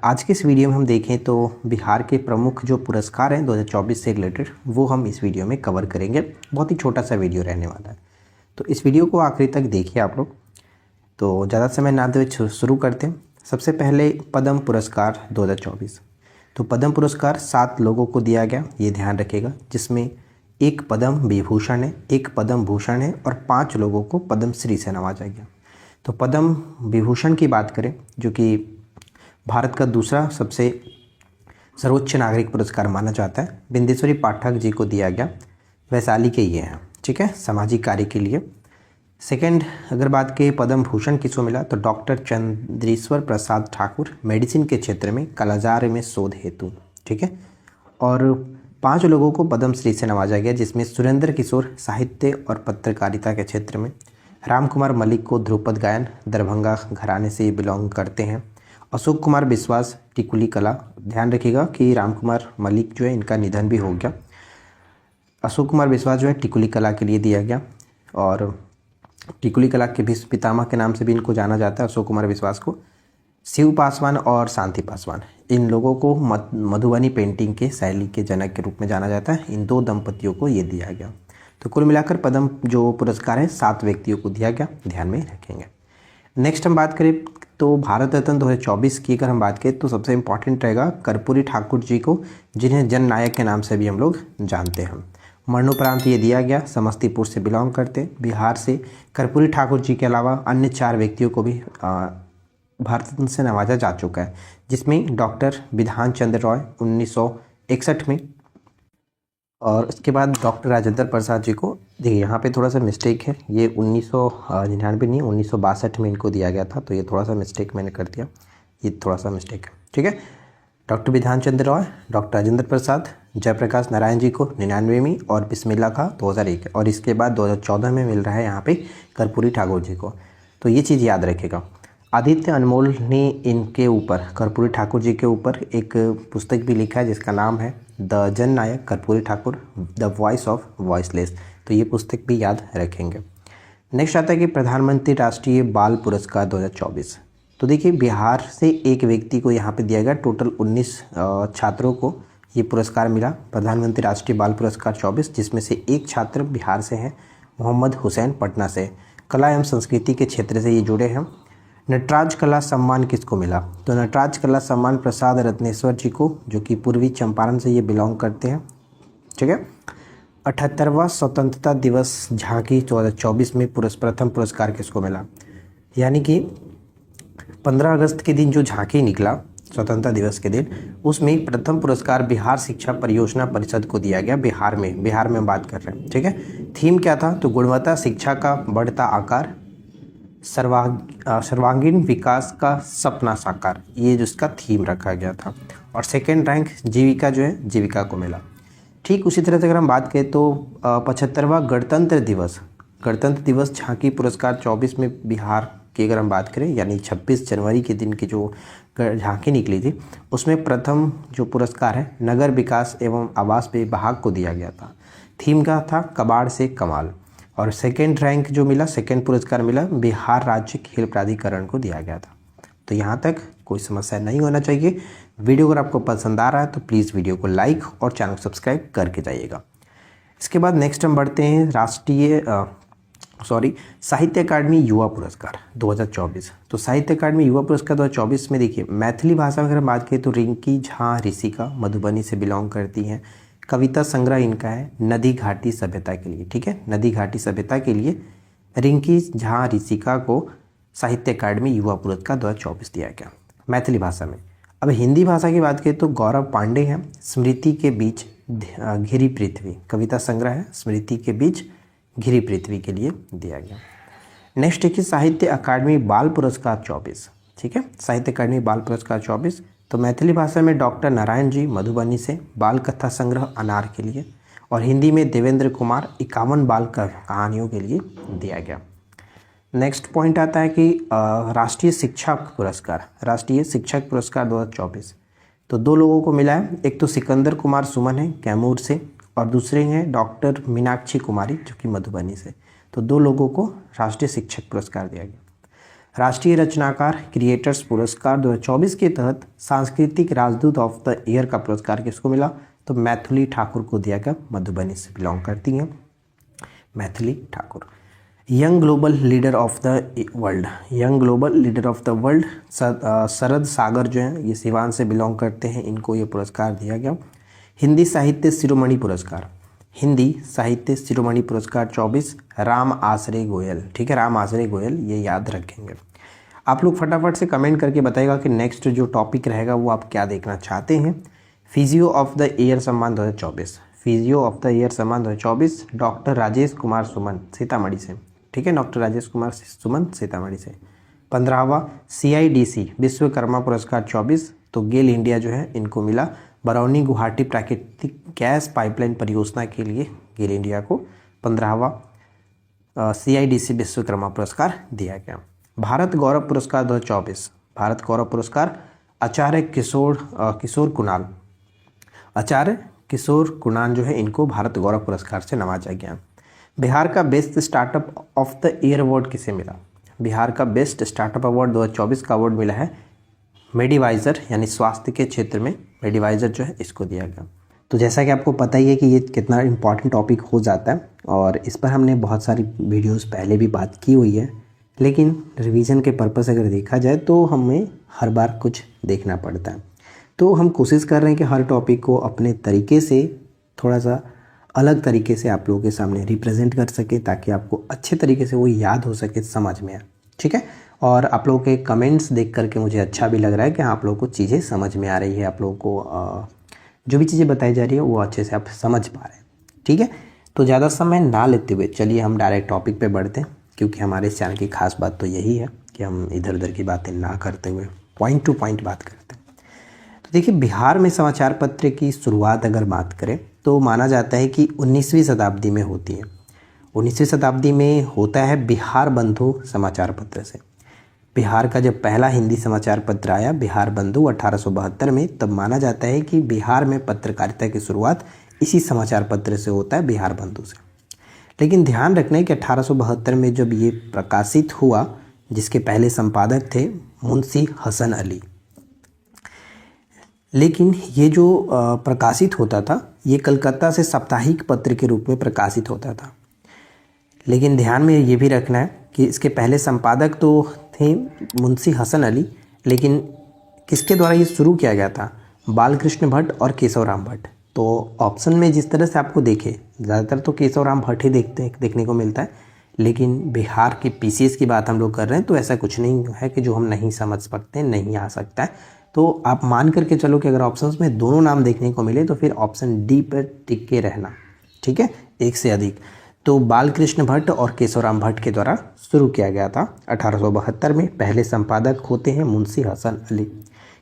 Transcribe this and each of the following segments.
आज के इस वीडियो में हम देखें तो बिहार के प्रमुख जो पुरस्कार हैं 2024 से रिलेटेड वो हम इस वीडियो में कवर करेंगे। बहुत ही छोटा सा वीडियो रहने वाला है, तो इस वीडियो को आखिरी तक देखिए आप लोग। तो ज़्यादा समय ना देते शुरू करते हैं। सबसे पहले पद्म पुरस्कार 2024। तो पद्म पुरस्कार 7 लोगों को दिया गया, ये ध्यान रखिएगा, जिसमें एक पद्म विभूषण है, एक पद्म भूषण है और 5 लोगों को पद्मश्री से नवाजा गया। तो पद्म विभूषण की बात करें, जो कि भारत का दूसरा सबसे सर्वोच्च नागरिक पुरस्कार माना जाता है, बिंदेश्वरी पाठक जी को दिया गया। वैशाली के ये हैं, ठीक है, सामाजिक कार्य के लिए। सेकंड अगर बात करें पद्म भूषण किसको मिला, तो डॉक्टर चंद्रेश्वर प्रसाद ठाकुर, मेडिसिन के क्षेत्र में कालाजार में शोध हेतु, ठीक है। और 5 लोगों को पद्मश्री से नवाजा गया, जिसमें सुरेंद्र किशोर साहित्य और पत्रकारिता के क्षेत्र में, राम कुमार मलिक को ध्रुपद गायन, दरभंगा घराने से बिलोंग करते हैं। अशोक कुमार विश्वास टिकुली कला, ध्यान रखिएगा कि राम कुमार मलिक जो है इनका निधन भी हो गया। अशोक कुमार विश्वास जो है टिकुली कला के लिए दिया गया, और टिकुली कला के भी पितामह के नाम से भी इनको जाना जाता है, अशोक कुमार विश्वास को। शिव पासवान और शांति पासवान, इन लोगों को मधुबनी पेंटिंग के शैली के जनक के रूप में जाना जाता है। इन 2 दंपतियों को ये दिया गया। तो कुल मिलाकर पद्म जो पुरस्कार है 7 व्यक्तियों को दिया गया, ध्यान में रखेंगे। नेक्स्ट हम बात करें तो भारत रत्न 2024 की अगर हम बात करें तो सबसे इम्पॉर्टेंट रहेगा कर्पूरी ठाकुर जी को, जिन्हें जननायक के नाम से भी हम लोग जानते हैं। मरणोपरांत ये दिया गया, समस्तीपुर से बिलोंग करते, बिहार से। कर्पूरी ठाकुर जी के अलावा अन्य 4 व्यक्तियों को भी भारत रत्न से नवाजा जा चुका है, जिसमें डॉक्टर विधान चंद्र रॉय 1961 में, और उसके बाद डॉक्टर राजेंद्र प्रसाद जी को, देखिए यहाँ पे थोड़ा सा मिस्टेक है, ये 1999 नहीं 1962 में इनको दिया गया था, तो ये थोड़ा सा मिस्टेक मैंने कर दिया, ये थोड़ा सा मिस्टेक है, ठीक है। डॉक्टर विधान चंद्र रॉय, डॉक्टर राजेंद्र प्रसाद, जयप्रकाश नारायण जी को 99 में, और बिस्मिल्लाह खां 2001, और इसके बाद 2014 में मिल रहा है यहाँ पे कर्पूरी ठाकुर जी को। तो ये चीज़ याद रखेगा। आदित्य अनमोल ने इनके ऊपर, कर्पूरी ठाकुर जी के ऊपर एक पुस्तक भी लिखा है, जिसका नाम है the Jannayak Karpoori Thakur, the voice of voiceless. तो ये पुस्तक भी याद रखेंगे। नेक्स्ट आता है कि प्रधानमंत्री राष्ट्रीय बाल पुरस्कार 2024। तो देखिए बिहार से एक व्यक्ति को यहाँ पे दिया गया, टोटल 19 छात्रों को ये पुरस्कार मिला, प्रधानमंत्री राष्ट्रीय बाल पुरस्कार 24, जिसमें से एक छात्र बिहार से हैं, मोहम्मद हुसैन पटना से, कला एवं संस्कृति के क्षेत्र से ये जुड़े हैं। नटराज कला सम्मान किसको मिला, तो नटराज कला सम्मान प्रसाद रत्नेश्वर जी को, जो कि पूर्वी चंपारण से ये बिलोंग करते हैं, ठीक है। 78वां स्वतंत्रता दिवस झांकी 2024 में प्रथम पुरस्कार किसको मिला, यानी कि 15 अगस्त के दिन जो झांकी निकला स्वतंत्रता दिवस के दिन, उसमें प्रथम पुरस्कार बिहार शिक्षा परियोजना परिषद को दिया गया। बिहार में बात कर रहे हैं, ठीक है। थीम क्या था, तो गुणवत्ता शिक्षा का बढ़ता आकार, सर्वांगीण विकास का सपना साकार, ये जो इसका थीम रखा गया था। और सेकेंड रैंक जीविका जो है जीविका को मिला। ठीक उसी तरह से अगर हम बात करें तो 75वां गणतंत्र दिवस झांकी पुरस्कार 24 में बिहार की अगर हम बात करें, यानी 26 जनवरी के दिन की जो झांकी निकली थी, उसमें प्रथम जो पुरस्कार है नगर विकास एवं आवास विभाग को दिया गया था। थीम का था कबाड़ से कमाल। और सेकेंड रैंक जो मिला, सेकेंड पुरस्कार मिला, बिहार राज्य खेल प्राधिकरण को दिया गया था। तो यहाँ तक कोई समस्या नहीं होना चाहिए। वीडियो अगर आपको पसंद आ रहा है तो प्लीज़ वीडियो को लाइक और चैनल को सब्सक्राइब करके जाइएगा। इसके बाद नेक्स्ट हम बढ़ते हैं साहित्य अकादमी युवा पुरस्कार 2024। तो साहित्य अकादमी युवा पुरस्कार 2024 में देखिए मैथिली भाषा में अगर हम बात करें तो रिंकी झा ऋषिका मधुबनी से बिलोंग करती हैं। कविता संग्रह इनका है नदी घाटी सभ्यता के लिए, ठीक है, नदी घाटी सभ्यता के लिए रिंकी झा ऋषिका को साहित्य अकादमी युवा पुरस्कार 2024 दिया गया मैथिली भाषा में। अब हिंदी भाषा की बात करें तो गौरव पांडे हैं, स्मृति के बीच घिरी पृथ्वी, कविता संग्रह है स्मृति के बीच घिरी पृथ्वी के लिए दिया गया। नेक्स्ट है कि साहित्य अकादमी बाल पुरस्कार 24, ठीक है, साहित्य अकादमी बाल पुरस्कार 24। तो मैथिली भाषा में डॉक्टर नारायण जी मधुबनी से बाल कथा संग्रह अनार के लिए, और हिंदी में देवेंद्र कुमार 51 बाल कहानियों के लिए दिया गया। नेक्स्ट पॉइंट आता है कि राष्ट्रीय शिक्षक पुरस्कार 2024। तो 2 लोगों को मिला है, एक तो सिकंदर कुमार सुमन है कैमूर से, और दूसरे हैं डॉक्टर मीनाक्षी कुमारी जो कि मधुबनी से। तो 2 लोगों को राष्ट्रीय शिक्षक पुरस्कार दिया गया। राष्ट्रीय रचनाकार क्रिएटर्स पुरस्कार 2024 के तहत सांस्कृतिक राजदूत ऑफ द ईयर का पुरस्कार किसको मिला? तो मैथिली ठाकुर को दिया गया, मधुबनी से बिलोंग करती हैं Maithili Thakur. Young global leader of the world, young global leader of the world Sharad Sagar जो हैं ये सिवान से बिलोंग करते हैं, इनको ये पुरस्कार दिया गया। हिंदी साहित्य शिरोमणि पुरस्कार, हिंदी साहित्य शिरोमणि पुरस्कार 24 राम आश्रय गोयल, ठीक है, राम आश्रय गोयल, ये याद रखेंगे। आप लोग फटाफट से कमेंट करके बताइएगा कि नेक्स्ट जो टॉपिक रहेगा वो आप क्या देखना चाहते हैं। फिजियो ऑफ द ईयर सम्मान 2024, फिजियो ऑफ द ईयर सम्मान 2024 डॉक्टर राजेश कुमार सुमन सीतामढ़ी से, ठीक है, डॉक्टर राजेश कुमार सुमन सीतामढ़ी से। 15वां CIDC विश्वकर्मा पुरस्कार 24 तो गेल इंडिया जो है इनको मिला। बरौनी गुवाहाटी प्राकृतिक गैस पाइपलाइन परियोजना के लिए गेल इंडिया को 15वां CIDC विश्वकर्मा पुरस्कार दिया गया। भारत गौरव पुरस्कार 2024, भारत गौरव पुरस्कार आचार्य किशोर कुणाल, आचार्य किशोर कुणाल जो है इनको भारत गौरव पुरस्कार से नवाजा गया। बिहार का best startup of the year award किसे मिला? बिहार का बेस्ट स्टार्टअप अवार्ड 2024 का अवार्ड मिला है मेडिवाइज़र, यानी स्वास्थ्य के क्षेत्र में मेडिवाइज़र जो है इसको दिया गया। तो जैसा कि आपको पता ही है कि ये कितना इम्पॉर्टेंट टॉपिक हो जाता है और इस पर हमने बहुत सारी वीडियोस पहले भी बात की हुई है, लेकिन रिवीजन के पर्पस अगर देखा जाए तो हमें हर बार कुछ देखना पड़ता है। तो हम कोशिश कर रहे हैं कि हर टॉपिक को अपने तरीके से थोड़ा सा अलग तरीके से आप लोगों के सामने रिप्रेजेंट कर सके, ताकि आपको अच्छे तरीके से वो याद हो सके, समझ में आए, ठीक है। और आप लोगों के कमेंट्स देख करके मुझे अच्छा भी लग रहा है कि हाँ आप लोगों को चीज़ें समझ में आ रही है, आप लोगों को जो भी चीज़ें बताई जा रही है वो अच्छे से आप समझ पा रहे हैं, ठीक है। तो ज़्यादा समय ना लेते हुए चलिए हम डायरेक्ट टॉपिक पे बढ़ते हैं, क्योंकि हमारे इस चैनल की खास बात तो यही है कि हम इधर उधर की बातें ना करते हुए पॉइंट टू पॉइंट बात करते हैं। तो देखिए, बिहार में समाचार पत्र की शुरुआत अगर बात करें तो माना जाता है कि 19वीं शताब्दी में होती है। 19वीं शताब्दी में होता है बिहार बंधु समाचार पत्र से। बिहार का जब पहला हिंदी समाचार पत्र आया बिहार बंधु 1872 में, तब माना जाता है कि बिहार में पत्रकारिता की शुरुआत इसी समाचार पत्र से होता है, बिहार बंधु से। लेकिन ध्यान रखना है कि 1872 में जब ये प्रकाशित हुआ, जिसके पहले संपादक थे मुंशी हसन अली, लेकिन ये जो प्रकाशित होता था ये कलकत्ता से साप्ताहिक पत्र के रूप में प्रकाशित होता था। लेकिन ध्यान में ये भी रखना है कि इसके पहले संपादक तो थे मुंशी हसन अली, लेकिन किसके द्वारा ये शुरू किया गया था? बालकृष्ण भट्ट और केशवराम भट्ट। तो ऑप्शन में जिस तरह से आपको देखे, ज़्यादातर तो केशवराम भट्ट ही देखने को मिलता है, लेकिन बिहार के PCS की बात हम लोग कर रहे हैं तो ऐसा कुछ नहीं है कि जो हम नहीं समझ सकते, नहीं आ सकता है। तो आप मान करके चलो कि अगर ऑप्शंस में दोनों नाम देखने को मिले तो फिर ऑप्शन D पर टिक के रहना, ठीक है, एक से अधिक। तो बालकृष्ण भट्ट और केशवराम भट्ट के द्वारा शुरू किया गया था 1872 में। पहले संपादक होते हैं मुंशी हसन अली।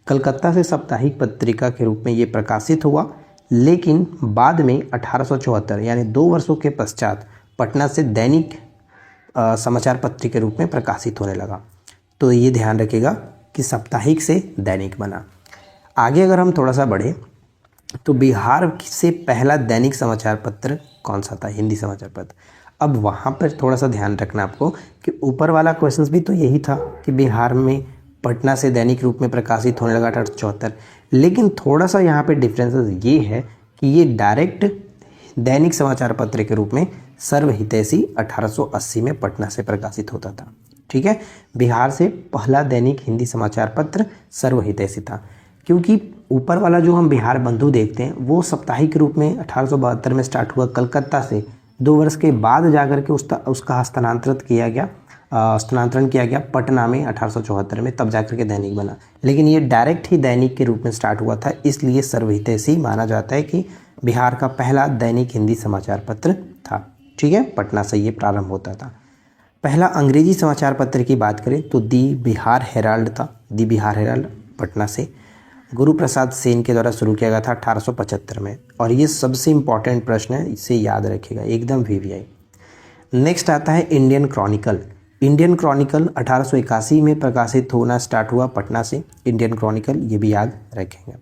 कलकत्ता से साप्ताहिक पत्रिका के रूप में ये प्रकाशित हुआ, लेकिन बाद में 1874 यानी 2 वर्षों के पश्चात पटना से दैनिक समाचार पत्र के रूप में प्रकाशित होने लगा। तो ये ध्यान रखिएगा कि साप्ताहिक से दैनिक बना। आगे अगर हम थोड़ा सा बढ़े तो बिहार से पहला दैनिक समाचार पत्र कौन सा था? हिंदी समाचार पत्र। अब वहाँ पर थोड़ा सा ध्यान रखना आपको कि ऊपर वाला क्वेश्चंस भी तो यही था कि बिहार में पटना से दैनिक रूप में प्रकाशित होने लगा 1874, लेकिन थोड़ा सा यहाँ पे डिफरेंसेस ये है कि ये डायरेक्ट दैनिक समाचार पत्र के रूप में सर्वहितैषी 1880 में पटना से प्रकाशित होता था, ठीक है। बिहार से पहला दैनिक हिंदी समाचार पत्र सर्वहितैषी था, क्योंकि ऊपर वाला जो हम बिहार बंधु देखते हैं वो साप्ताहिक रूप में 1872 में स्टार्ट हुआ, कलकत्ता से 2 वर्ष के बाद जाकर के उसका स्थानांतरण किया गया पटना में 1874 में, तब जाकर के दैनिक बना। लेकिन ये डायरेक्ट ही दैनिक के रूप में स्टार्ट हुआ था, इसलिए सर्वहितैषी माना जाता है कि बिहार का पहला दैनिक हिंदी समाचार पत्र था, ठीक है। पटना से ये प्रारंभ होता था। पहला अंग्रेजी समाचार पत्र की बात करें तो दी बिहार हेराल्ड था। दी बिहार हेराल्ड पटना से गुरु प्रसाद सेन के द्वारा शुरू किया गया था 1875 में। और ये सबसे इम्पॉर्टेंट प्रश्न है, इसे याद रखिएगा, एकदम VVI। नेक्स्ट आता है इंडियन क्रॉनिकल। इंडियन क्रॉनिकल 1881 में प्रकाशित होना स्टार्ट हुआ पटना से। इंडियन क्रॉनिकल ये भी याद रखेंगे।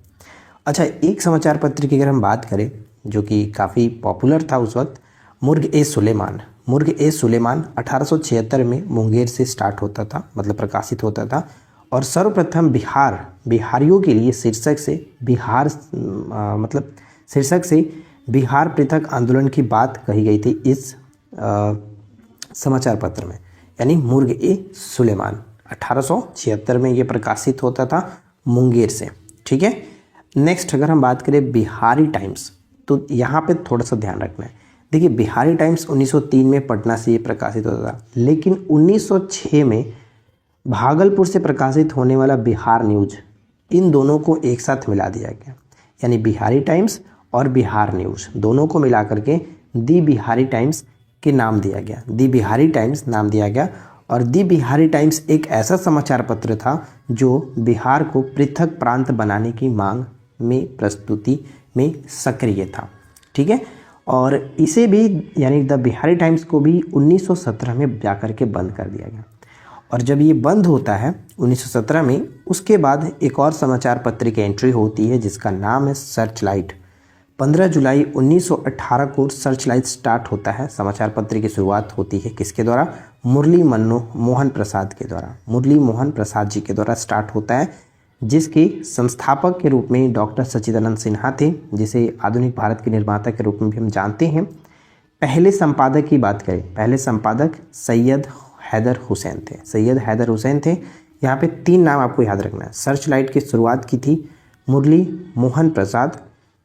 अच्छा, एक समाचार पत्र की अगर हम बात करें जो कि काफ़ी पॉपुलर था उस वक्त, मुर्ग ए सुलेमान। मुर्ग ए सुलेमान 1876 में मुंगेर से स्टार्ट होता था, मतलब प्रकाशित होता था। और सर्वप्रथम बिहारियों के लिए शीर्षक से बिहार पृथक आंदोलन की बात कही गई थी इस समाचार पत्र में, यानी मुर्ग ए सुलेमान 1876 में ये प्रकाशित होता था मुंगेर से। ठीक है। नेक्स्ट अगर हम बात करें बिहारी टाइम्स, तो यहाँ पे थोड़ा सा ध्यान रखना है। देखिए बिहारी टाइम्स 1903 में पटना से ये प्रकाशित होता था, लेकिन 1906 में भागलपुर से प्रकाशित होने वाला बिहार न्यूज, इन दोनों को एक साथ मिला दिया गया, यानी बिहारी टाइम्स और बिहार न्यूज दोनों को मिला करके दी बिहारी टाइम्स के नाम दिया गया, दी बिहारी टाइम्स नाम दिया गया। और दी बिहारी टाइम्स एक ऐसा समाचार पत्र था जो बिहार को पृथक प्रांत बनाने की मांग में प्रस्तुति में सक्रिय था। ठीक है। और इसे भी यानी द बिहारी टाइम्स को भी 1917 में जाकर के बंद कर दिया गया। और जब ये बंद होता है 1917 में, उसके बाद एक और समाचार पत्र की एंट्री होती है जिसका नाम है सर्चलाइट। 15 जुलाई 1918 को सर्चलाइट स्टार्ट होता है। समाचार पत्र की शुरुआत होती है किसके द्वारा? मुरली मोहन प्रसाद के द्वारा, मुरली मोहन प्रसाद जी के द्वारा स्टार्ट होता है, जिसके संस्थापक के रूप में डॉक्टर सच्चिदानंद सिन्हा थे, जिसे आधुनिक भारत के निर्माता के रूप में भी हम जानते हैं। पहले संपादक की बात करें, पहले संपादक सैयद हैदर हुसैन थे, सैयद हैदर हुसैन थे। यहाँ पे 3 नाम आपको याद रखना है। सर्चलाइट की शुरुआत की थी मुरली मोहन प्रसाद,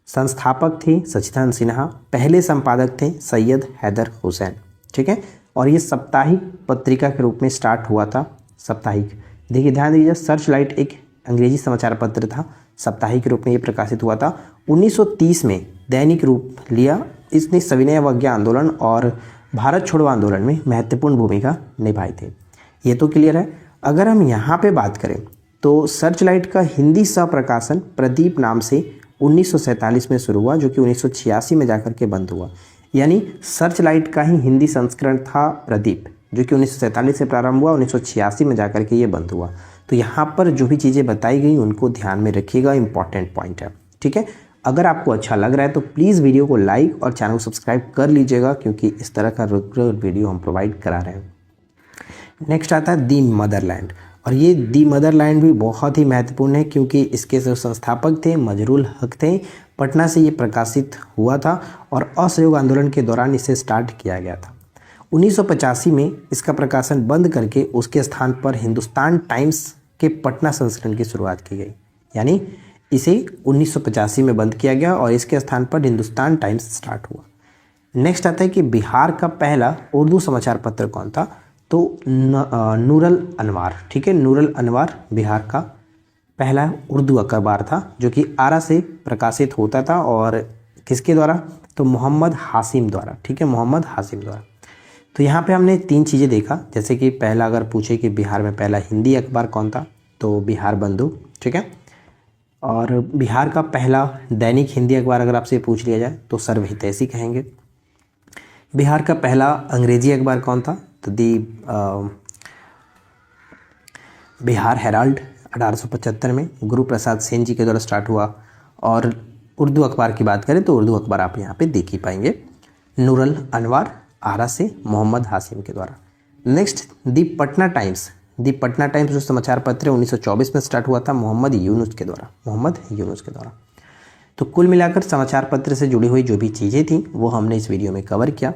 संस्थापक थे सच्चिदानंद सिन्हा, पहले संपादक थे सैयद हैदर हुसैन। ठीक है। और ये साप्ताहिक पत्रिका के रूप में स्टार्ट हुआ था, साप्ताहिक। देखिए ध्यान दीजिए, सर्चलाइट एक अंग्रेजी समाचार पत्र था, साप्ताहिक के रूप में ये प्रकाशित हुआ था। 1930 में दैनिक रूप लिया। इसने सविनय अवज्ञा आंदोलन और भारत छोड़ो आंदोलन में महत्वपूर्ण भूमिका निभाई थी। ये तो क्लियर है। अगर हम यहाँ पे बात करें तो सर्चलाइट का हिंदी सह प्रकाशन प्रदीप नाम से 1947 में शुरू हुआ, जो कि 1986 में जाकर के बंद हुआ। यानी सर्चलाइट का ही हिंदी संस्करण था प्रदीप, जो कि 1947 से प्रारंभ हुआ, 1986 में जाकर के ये बंद हुआ। तो यहाँ पर जो भी चीज़ें बताई गई उनको ध्यान में रखिएगा, इंपॉर्टेंट पॉइंट है। ठीक है। अगर आपको अच्छा लग रहा है तो प्लीज़ वीडियो को लाइक और चैनल को सब्सक्राइब कर लीजिएगा, क्योंकि इस तरह का रेगुलर वीडियो हम प्रोवाइड करा रहे हैं। नेक्स्ट आता है दी मदरलैंड, और ये दी मदरलैंड भी बहुत ही महत्वपूर्ण है, क्योंकि इसके जो संस्थापक थे मजरूल हक थे। पटना से ये प्रकाशित हुआ था और असहयोग आंदोलन के दौरान इसे स्टार्ट किया गया था। 1985 में इसका प्रकाशन बंद करके उसके स्थान पर हिंदुस्तान टाइम्स के पटना संस्करण की शुरुआत की गई, यानी इसे 1985 में बंद किया गया और इसके स्थान पर हिंदुस्तान टाइम्स स्टार्ट हुआ। नेक्स्ट आता है कि बिहार का पहला उर्दू समाचार पत्र कौन था? तो नूरल अनवार। ठीक है। नूरल अनवार बिहार का पहला उर्दू अखबार था, जो कि आरा से प्रकाशित होता था। और किसके द्वारा? तो मोहम्मद हाशिम द्वारा। ठीक है, मोहम्मद हाशिम द्वारा। तो यहाँ पे हमने 3 चीज़ें देखा, जैसे कि पहला अगर पूछे कि बिहार में पहला हिंदी अखबार कौन था, तो बिहार बंधु। ठीक है। और बिहार का पहला दैनिक हिंदी अखबार अगर आपसे पूछ लिया जाए तो सर्वहितैषी कहेंगे। बिहार का पहला अंग्रेजी अखबार कौन था? तो बिहार हेराल्ड 1875 में गुरु प्रसाद सेन जी के द्वारा स्टार्ट हुआ। और उर्दू अखबार की बात करें तो उर्दू अखबार आप यहाँ पे देख ही पाएंगे, नूरल अनवार आरा से मोहम्मद हाशिम के द्वारा। नेक्स्ट दी पटना टाइम्स। दी पटना टाइम्स जो समाचार पत्र है 1924 में स्टार्ट हुआ था मोहम्मद यूनुस के द्वारा। तो कुल मिलाकर समाचार पत्र से जुड़ी हुई जो भी चीज़ें थी वो हमने इस वीडियो में कवर किया।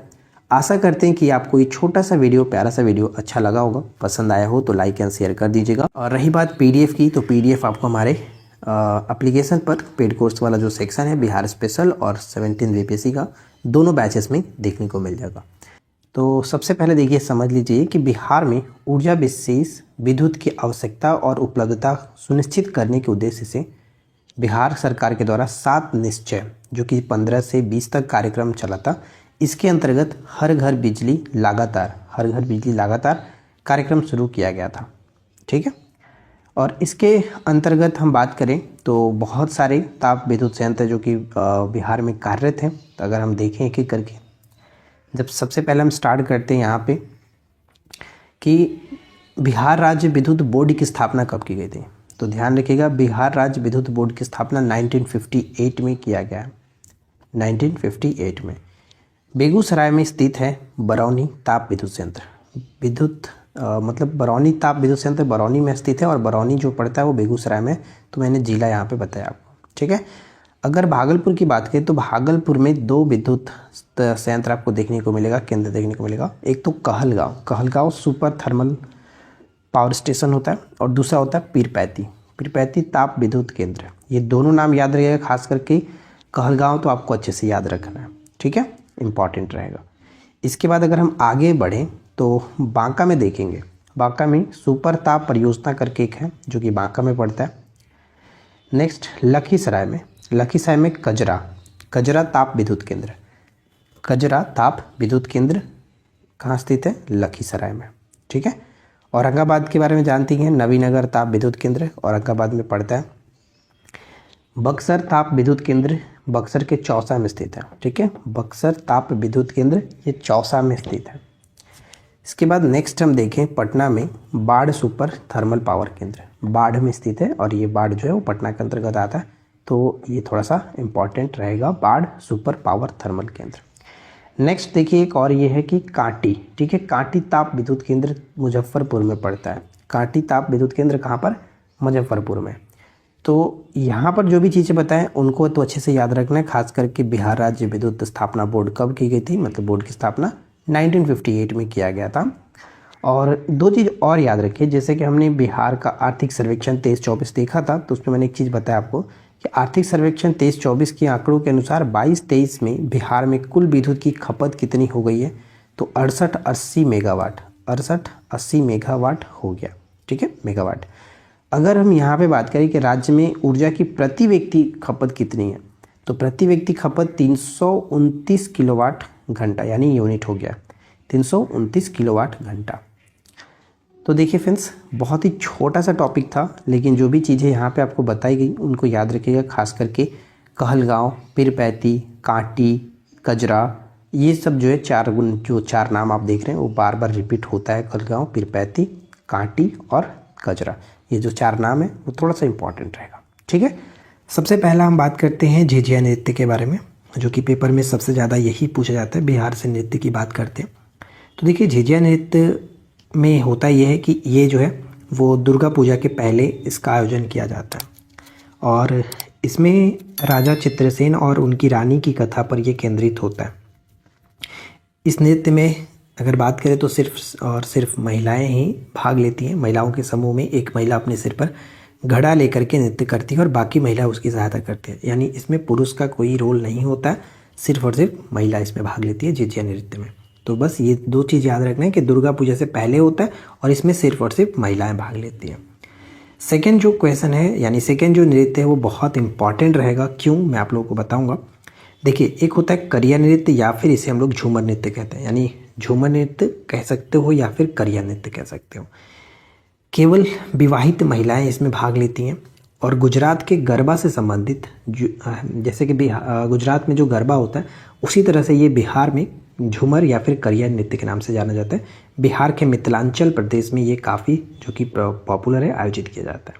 आशा करते हैं कि आपको ये छोटा सा वीडियो, प्यारा सा वीडियो अच्छा लगा होगा। पसंद आया हो तो लाइक एंड शेयर कर दीजिएगा। और रही बात पीडीएफ की, तो पीडीएफ आपको हमारे एप्लीकेशन पर पेड कोर्स वाला जो सेक्शन है बिहार स्पेशल और 17 बीपीएससी का दोनों बैचेस में देखने को मिल जाएगा। तो सबसे पहले देखिए, समझ लीजिए कि बिहार में ऊर्जा विशेष विद्युत की आवश्यकता और उपलब्धता सुनिश्चित करने के उद्देश्य से बिहार सरकार के द्वारा 7 निश्चय, जो कि 15 से 20 तक कार्यक्रम चला था। इसके अंतर्गत हर घर बिजली लगातार कार्यक्रम शुरू किया गया था। ठीक है। और इसके अंतर्गत हम बात करें तो बहुत सारे ताप विद्युत संयंत्र जो कि बिहार में कार्यरत हैं। तो अगर हम देखें एक एक करके, जब सबसे पहले हम स्टार्ट करते हैं यहाँ पे कि बिहार राज्य विद्युत बोर्ड की स्थापना कब की गई थी, तो ध्यान रखिएगा बिहार राज्य विद्युत बोर्ड की स्थापना 1958 में किया गया है। 1958 में बेगूसराय में स्थित है बरौनी ताप विद्युत संयंत्र। मतलब बरौनी ताप विद्युत संयंत्र बरौनी में स्थित है और बरौनी जो पड़ता है वो बेगूसराय में, तो मैंने जिला यहाँ पे बताया आपको, ठीक है। अगर भागलपुर की बात करें तो भागलपुर में 2 विद्युत संयंत्र आपको देखने को मिलेगा, केंद्र देखने को मिलेगा। एक तो Kahalgaon super thermal power station होता है और दूसरा होता है पीरपैंती ताप विद्युत केंद्र। ये दोनों नाम याद रखिएगा, खास करके कहलगांव तो आपको अच्छे से याद रखना है, ठीक है, इंपॉर्टेंट रहेगा। इसके बाद अगर हम आगे बढ़ें तो बांका में देखेंगे। बांका में सुपर ताप परियोजना करके एक है जो कि बांका में पड़ता है। नेक्स्ट लखीसराय में कजरा ताप विद्युत केंद्र कहाँ स्थित है? लखीसराय में, ठीक है। औरंगाबाद के बारे में जानती हैं, नवीनगर ताप विद्युत केंद्र औरंगाबाद में पड़ता है। बक्सर ताप विद्युत केंद्र बक्सर के चौसा में स्थित है, ठीक है। बक्सर ताप विद्युत केंद्र ये चौसा में स्थित है। इसके बाद नेक्स्ट हम देखें पटना में बाढ़ सुपर थर्मल पावर केंद्र बाढ़ में स्थित है और ये बाढ़ जो है वो पटना के अंतर्गत आता है, तो ये थोड़ा सा इंपॉर्टेंट रहेगा, बाढ़ सुपर पावर थर्मल केंद्र। नेक्स्ट देखिए एक और ये है कि कांटी, ठीक है। कांटी ताप विद्युत केंद्र मुजफ्फरपुर में पड़ता है। कांटी ताप विद्युत केंद्र कहाँ पर? मुजफ्फरपुर में। तो यहाँ पर जो भी चीज़ें बताएं उनको तो अच्छे से याद रखना है, खास करके बिहार राज्य विद्युत स्थापना बोर्ड कब की गई थी, मतलब बोर्ड की स्थापना 1958 में किया गया था। और 2 चीज़ और याद रखिए, जैसे कि हमने बिहार का आर्थिक सर्वेक्षण 23-24 देखा था, तो उसमें मैंने एक चीज़ बताया आपको कि आर्थिक सर्वेक्षण 23-24 के आंकड़ों के अनुसार 22-23 में बिहार में कुल विद्युत की खपत कितनी हो गई है? तो 68-80 मेगावाट हो गया, ठीक है, मेगावाट। अगर हम यहाँ पे बात करें कि राज्य में ऊर्जा की प्रति व्यक्ति खपत कितनी है, तो प्रति व्यक्ति खपत 329 किलोवाट घंटा, यानी यूनिट हो गया 329 किलोवाट घंटा। तो देखिए फ्रेंड्स, बहुत ही छोटा सा टॉपिक था, लेकिन जो भी चीज़ें यहाँ पे आपको बताई गई उनको याद रखिएगा, खास करके कहलगांव, पीरपैंती, कांटी, कजरा, ये सब जो है चार नाम आप देख रहे हैं वो बार बार रिपीट होता है। कहलगांव, पीरपैंती, कांटी और कजरा, ये जो 4 नाम है वो थोड़ा सा इंपॉर्टेंट रहेगा, ठीक है। सबसे पहला हम बात करते हैं झिझिया नृत्य के बारे में, जो कि पेपर में सबसे ज़्यादा यही पूछा जाता है, बिहार से नृत्य की बात करते हैं। तो देखिए झिझिया नृत्य में होता यह है कि ये जो है वो दुर्गा पूजा के पहले इसका आयोजन किया जाता है और इसमें राजा चित्रसेन और उनकी रानी की कथा पर यह केंद्रित होता है। इस नृत्य में अगर बात करें तो सिर्फ महिलाएं ही भाग लेती हैं। महिलाओं के समूह में एक महिला अपने सिर पर घड़ा लेकर के नृत्य करती है और बाकी महिला उसकी सहायता करती है, यानी इसमें पुरुष का कोई रोल नहीं होता है, सिर्फ और सिर्फ महिला इसमें भाग लेती है झिझिया नृत्य में। तो बस ये 2 चीज़ याद रखना है कि दुर्गा पूजा से पहले होता है और इसमें सिर्फ और सिर्फ महिलाएं भाग लेती हैं। सेकेंड जो क्वेश्चन है, यानी सेकेंड जो नृत्य है वो बहुत इंपॉर्टेंट रहेगा। क्यों, मैं आप लोगों को बताऊंगा। देखिए एक होता है करिया नृत्य या फिर इसे हम लोग झूमर नृत्य कहते हैं, यानी झूमर नृत्य कह सकते हो या फिर करिया नृत्य कह सकते हो। केवल विवाहित महिलाएं इसमें भाग लेती हैं और गुजरात के गरबा से संबंधित जैसे कि गुजरात में जो गरबा होता है उसी तरह से ये बिहार में झूमर या फिर करिया नृत्य के नाम से जाना जाता है। बिहार के मिथिलांचल प्रदेश में ये काफ़ी जो कि पॉपुलर है, आयोजित किया जाता है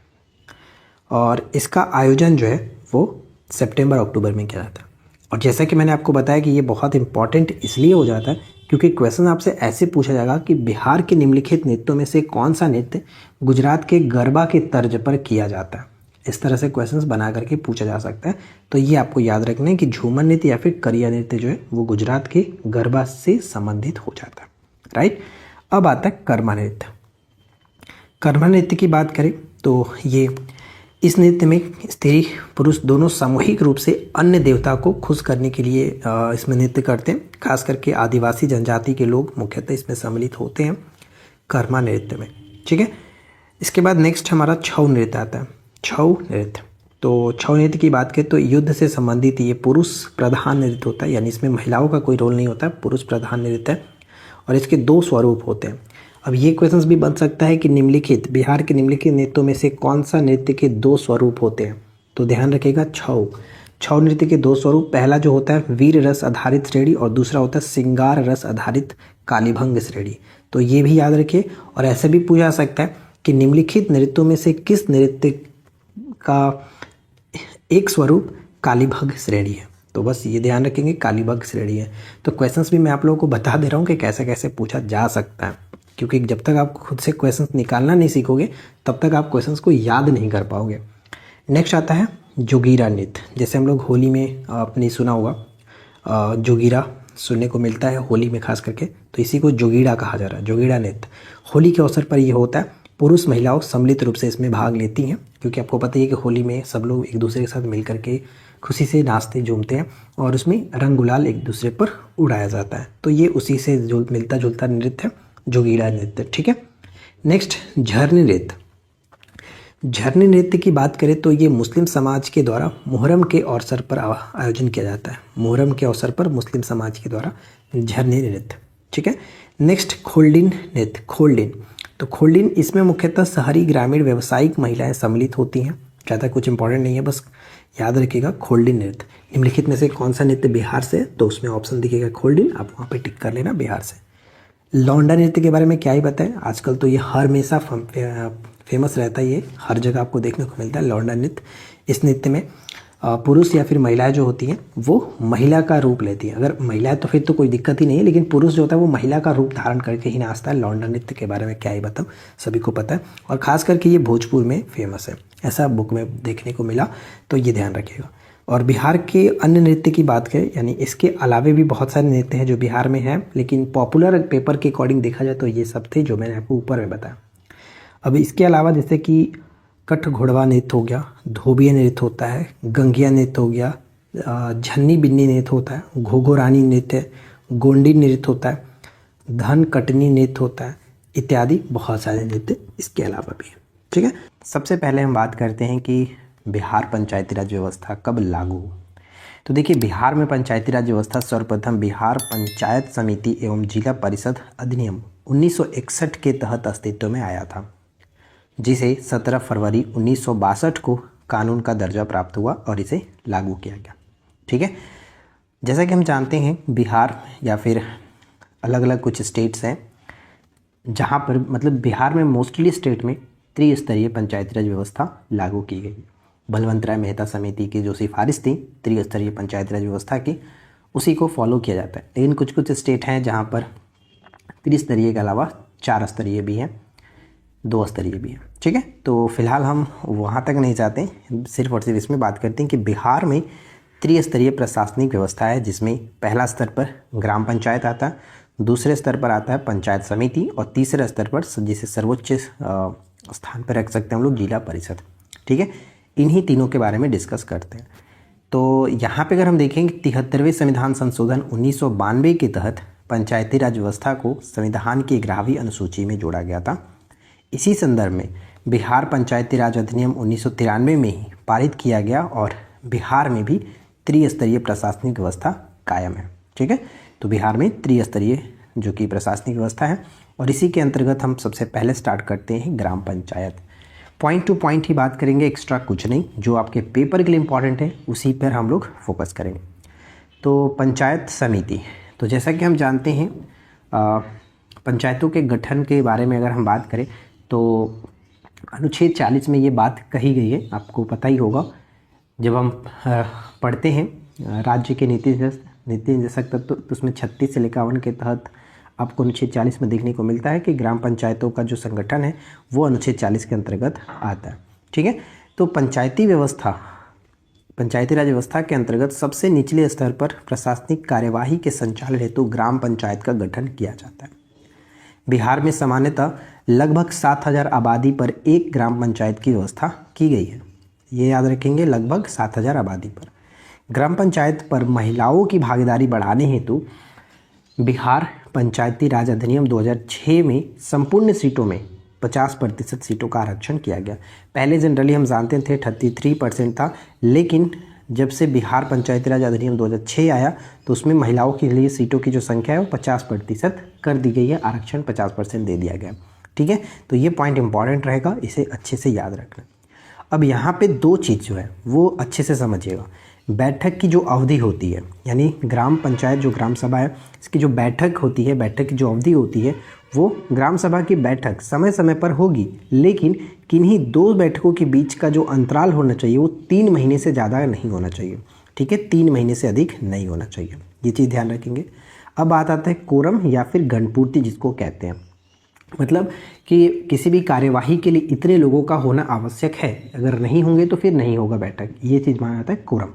और इसका आयोजन जो है वो सितंबर-अक्टूबर में किया जाता है। और जैसा कि मैंने आपको बताया कि ये बहुत इंपॉर्टेंट इसलिए हो जाता है क्योंकि क्वेश्चन आपसे ऐसे पूछा जाएगा कि बिहार के निम्नलिखित नृत्यों में से कौन सा नृत्य गुजरात के गरबा के तर्ज पर किया जाता है। इस तरह से क्वेश्चंस बना करके पूछा जा सकता है। तो ये आपको याद रखना है कि झूमर नृत्य या फिर करिया नृत्य जो है वो गुजरात के गरबा से संबंधित हो जाता है, राइट। अब आता है कर्मा नृत्य। कर्मा नृत्य की बात करें तो ये इस नृत्य में स्त्री पुरुष दोनों सामूहिक रूप से अन्य देवता को खुश करने के लिए इसमें नृत्य करते हैं। खास करके आदिवासी जनजाति के लोग मुख्यतः इसमें सम्मिलित होते हैं कर्मा नृत्य में, ठीक है। इसके बाद नेक्स्ट हमारा छऊ नृत्य आता है। छऊ नृत्य, तो छऊ नृत्य की बात करें तो युद्ध से संबंधित ये पुरुष प्रधान नृत्य होता है, यानी इसमें महिलाओं का कोई रोल नहीं होता है, पुरुष प्रधान नृत्य है और इसके 2 स्वरूप होते हैं। अब ये क्वेश्चंस भी बन सकता है कि निम्नलिखित बिहार के निम्नलिखित नृत्यों में से कौन सा नृत्य के 2 स्वरूप होते हैं, तो ध्यान रखिएगा छऊ नृत्य के 2 स्वरूप, पहला जो होता है वीर रस आधारित श्रेणी और दूसरा होता है श्रृंगार रस आधारित कालीभंग श्रेणी। तो ये भी याद रखिए। और ऐसे भी पूछा जा सकता है कि निम्नलिखित नृत्यों में से किस नृत्य का एक स्वरूप कालीभंग श्रेणी है, तो बस ये ध्यान रखेंगे कालीबाग श्रेणी है। तो क्वेश्चंस भी मैं आप लोगों को बता दे रहा हूँ कि कैसे कैसे पूछा जा सकता है, क्योंकि जब तक आप खुद से क्वेश्चंस निकालना नहीं सीखोगे तब तक आप क्वेश्चंस को याद नहीं कर पाओगे। नेक्स्ट आता है जोगीरा नृत्य। जैसे हम लोग होली में आपने सुना होगा जोगीरा सुनने को मिलता है होली में खास करके, तो इसी को जोगीड़ा कहा जा रहा है। जोगीड़ा नृत्य होली के अवसर पर ये होता है। पुरुष महिलाओं सम्मिलित रूप से इसमें भाग लेती हैं, क्योंकि आपको पता ही है कि होली में सब लोग एक दूसरे के साथ मिल करके खुशी से नाचते झूमते हैं और उसमें रंग गुलाल एक दूसरे पर उड़ाया जाता है। तो ये उसी से जो मिलता जुलता नृत्य है जोगीड़ा नृत्य। ठीक है। नेक्स्ट झरने नृत्य। झरने नृत्य की बात करें तो ये मुस्लिम समाज के द्वारा मुहर्रम के अवसर पर आयोजन किया जाता है। मुहर्रम के अवसर पर मुस्लिम समाज के द्वारा झरने नृत्य। ठीक है। नेक्स्ट खोल्डिन नृत्य। खोल्डिन, तो खोल्डिन इसमें मुख्यतः शहरी ग्रामीण व्यावसायिक महिलाएं सम्मिलित होती हैं। ज़्यादा कुछ इंपॉर्टेंट नहीं है, बस याद रखिएगा खोल्डिन नृत्य। निम्नलिखित में से कौन सा नृत्य बिहार से, तो उसमें ऑप्शन दिखेगा खोल्डिन, आप वहाँ पे टिक कर लेना बिहार से। लौंडा नृत्य के बारे में क्या ही बताएं, आजकल तो ये हर हमेशा फेमस रहता है, ये हर जगह आपको देखने को मिलता है लौंडा नृत्य। इस नृत्य में पुरुष या फिर महिलाएं जो होती हैं वो महिला का रूप लेती हैं। अगर महिलाएं तो फिर तो कोई दिक्कत ही नहीं है, लेकिन पुरुष जो होता है वो महिला का रूप धारण करके ही नाचता है। लौंडा नृत्य के बारे में क्या ही बताऊं, सभी को पता है, और ख़ास करके ये भोजपुर में फेमस है, ऐसा बुक में देखने को मिला, तो ये ध्यान रखिएगा। और बिहार के अन्य नृत्य की बात करें, यानी इसके अलावे भी बहुत सारे नृत्य हैं जो बिहार में हैं, लेकिन पॉपुलर पेपर के अकॉर्डिंग देखा जाए तो ये सब थे जो मैंने आपको ऊपर में बताया। अब इसके अलावा जैसे कि कठ घोड़वा नृत्य हो गया, धोबिया नृत्य होता है, गंगिया नृत्य हो गया, झन्नी बिन्नी नृत्य होता है, घोघोरानी नृत्य, गोंडी नृत्य होता है, धन कटनी नृत्य होता है, इत्यादि बहुत सारे नृत्य इसके अलावा भी है। ठीक है। सबसे पहले हम बात करते हैं कि बिहार पंचायती राज व्यवस्था कब लागू हुई। तो देखिए, बिहार में पंचायती राज व्यवस्था सर्वप्रथम बिहार पंचायत समिति एवं जिला परिषद अधिनियम 1961 के तहत अस्तित्व में आया था, जिसे 17 फरवरी 1962 को कानून का दर्जा प्राप्त हुआ और इसे लागू किया गया। ठीक है। जैसा कि हम जानते हैं बिहार या फिर अलग अलग कुछ स्टेट्स हैं जहाँ पर, मतलब बिहार में मोस्टली स्टेट में त्रिस्तरीय पंचायती राज व्यवस्था लागू की गई। बलवंत राय मेहता समिति की जो सिफारिश थी त्रिस्तरीय पंचायती राज व्यवस्था की, उसी को फॉलो किया जाता है। लेकिन कुछ कुछ स्टेट हैं जहाँ पर त्रिस्तरीय के अलावा 4 स्तरीय भी हैं, 2 स्तरीय भी है। ठीक है। तो फिलहाल हम वहाँ तक नहीं जाते, सिर्फ और सिर्फ इसमें बात करते हैं कि बिहार में त्रिस्तरीय प्रशासनिक व्यवस्था है, जिसमें पहला स्तर पर ग्राम पंचायत आता है, दूसरे स्तर पर आता है पंचायत समिति, और तीसरे स्तर पर जिसे सर्वोच्च स्थान पर रख सकते हैं हम लोग जिला परिषद। ठीक है। इन्हीं तीनों के बारे में डिस्कस करते हैं। तो यहाँ पे अगर हम देखेंगे 73वें संविधान संशोधन 1992 के तहत पंचायती राज व्यवस्था को संविधान की 11वीं अनुसूची में जोड़ा गया था। इसी संदर्भ में बिहार पंचायती राज अधिनियम 1993 में ही पारित किया गया और बिहार में भी त्रिस्तरीय प्रशासनिक व्यवस्था कायम है। ठीक है। तो बिहार में त्रिस्तरीय जो कि प्रशासनिक व्यवस्था है, और इसी के अंतर्गत हम सबसे पहले स्टार्ट करते हैं ग्राम पंचायत। पॉइंट टू पॉइंट ही बात करेंगे, एक्स्ट्रा कुछ नहीं, जो आपके पेपर के लिए इम्पॉर्टेंट है उसी पर हम लोग फोकस करेंगे। तो पंचायत समिति, तो जैसा कि हम जानते हैं पंचायतों के गठन के बारे में अगर हम बात करें तो अनुच्छेद 40 में ये बात कही गई है, आपको पता ही होगा। जब हम पढ़ते हैं राज्य के नीति निर्देशक तत्व, तो उसमें 36 से 51 के तहत आपको अनुच्छेद 40 में देखने को मिलता है कि ग्राम पंचायतों का जो संगठन है वो अनुच्छेद 40 के अंतर्गत आता है। ठीक है। तो पंचायती राज व्यवस्था के अंतर्गत सबसे निचले स्तर पर प्रशासनिक कार्यवाही के संचालन हेतु ग्राम पंचायत का गठन किया जाता है। बिहार में सामान्यतः लगभग 7000 आबादी पर एक ग्राम पंचायत की व्यवस्था की गई है। ये याद रखेंगे, लगभग 7000 आबादी पर। ग्राम पंचायत पर महिलाओं की भागीदारी बढ़ाने हेतु बिहार पंचायती राज अधिनियम 2006 में संपूर्ण सीटों में 50% सीटों का आरक्षण किया गया। पहले जनरली हम जानते थे 33% था, लेकिन जब से बिहार पंचायती राज अधिनियम 2006 आया तो उसमें महिलाओं के लिए सीटों की जो संख्या है वो 50% कर दी गई है, आरक्षण 50% दे दिया गया। ठीक है। तो ये पॉइंट इंपॉर्टेंट रहेगा, इसे अच्छे से याद रखना। अब यहाँ पे 2 चीज़ जो है वो अच्छे से समझिएगा। बैठक की जो अवधि होती है, यानी ग्राम पंचायत जो ग्राम सभा है इसकी जो बैठक होती है, बैठक की जो अवधि होती है, वो ग्राम सभा की बैठक समय समय पर होगी, लेकिन किन्हीं 2 बैठकों के बीच का जो अंतराल होना चाहिए वो 3 महीने से ज़्यादा नहीं होना चाहिए। ठीक है, 3 महीने से अधिक नहीं होना चाहिए, ये चीज़ ध्यान रखेंगे। अब बात आता है कोरम या फिर गणपूर्ति जिसको कहते हैं, मतलब कि किसी भी कार्यवाही के लिए इतने लोगों का होना आवश्यक है, अगर नहीं होंगे तो फिर नहीं होगा बैठक, ये चीज़ माना जाता है कोरम।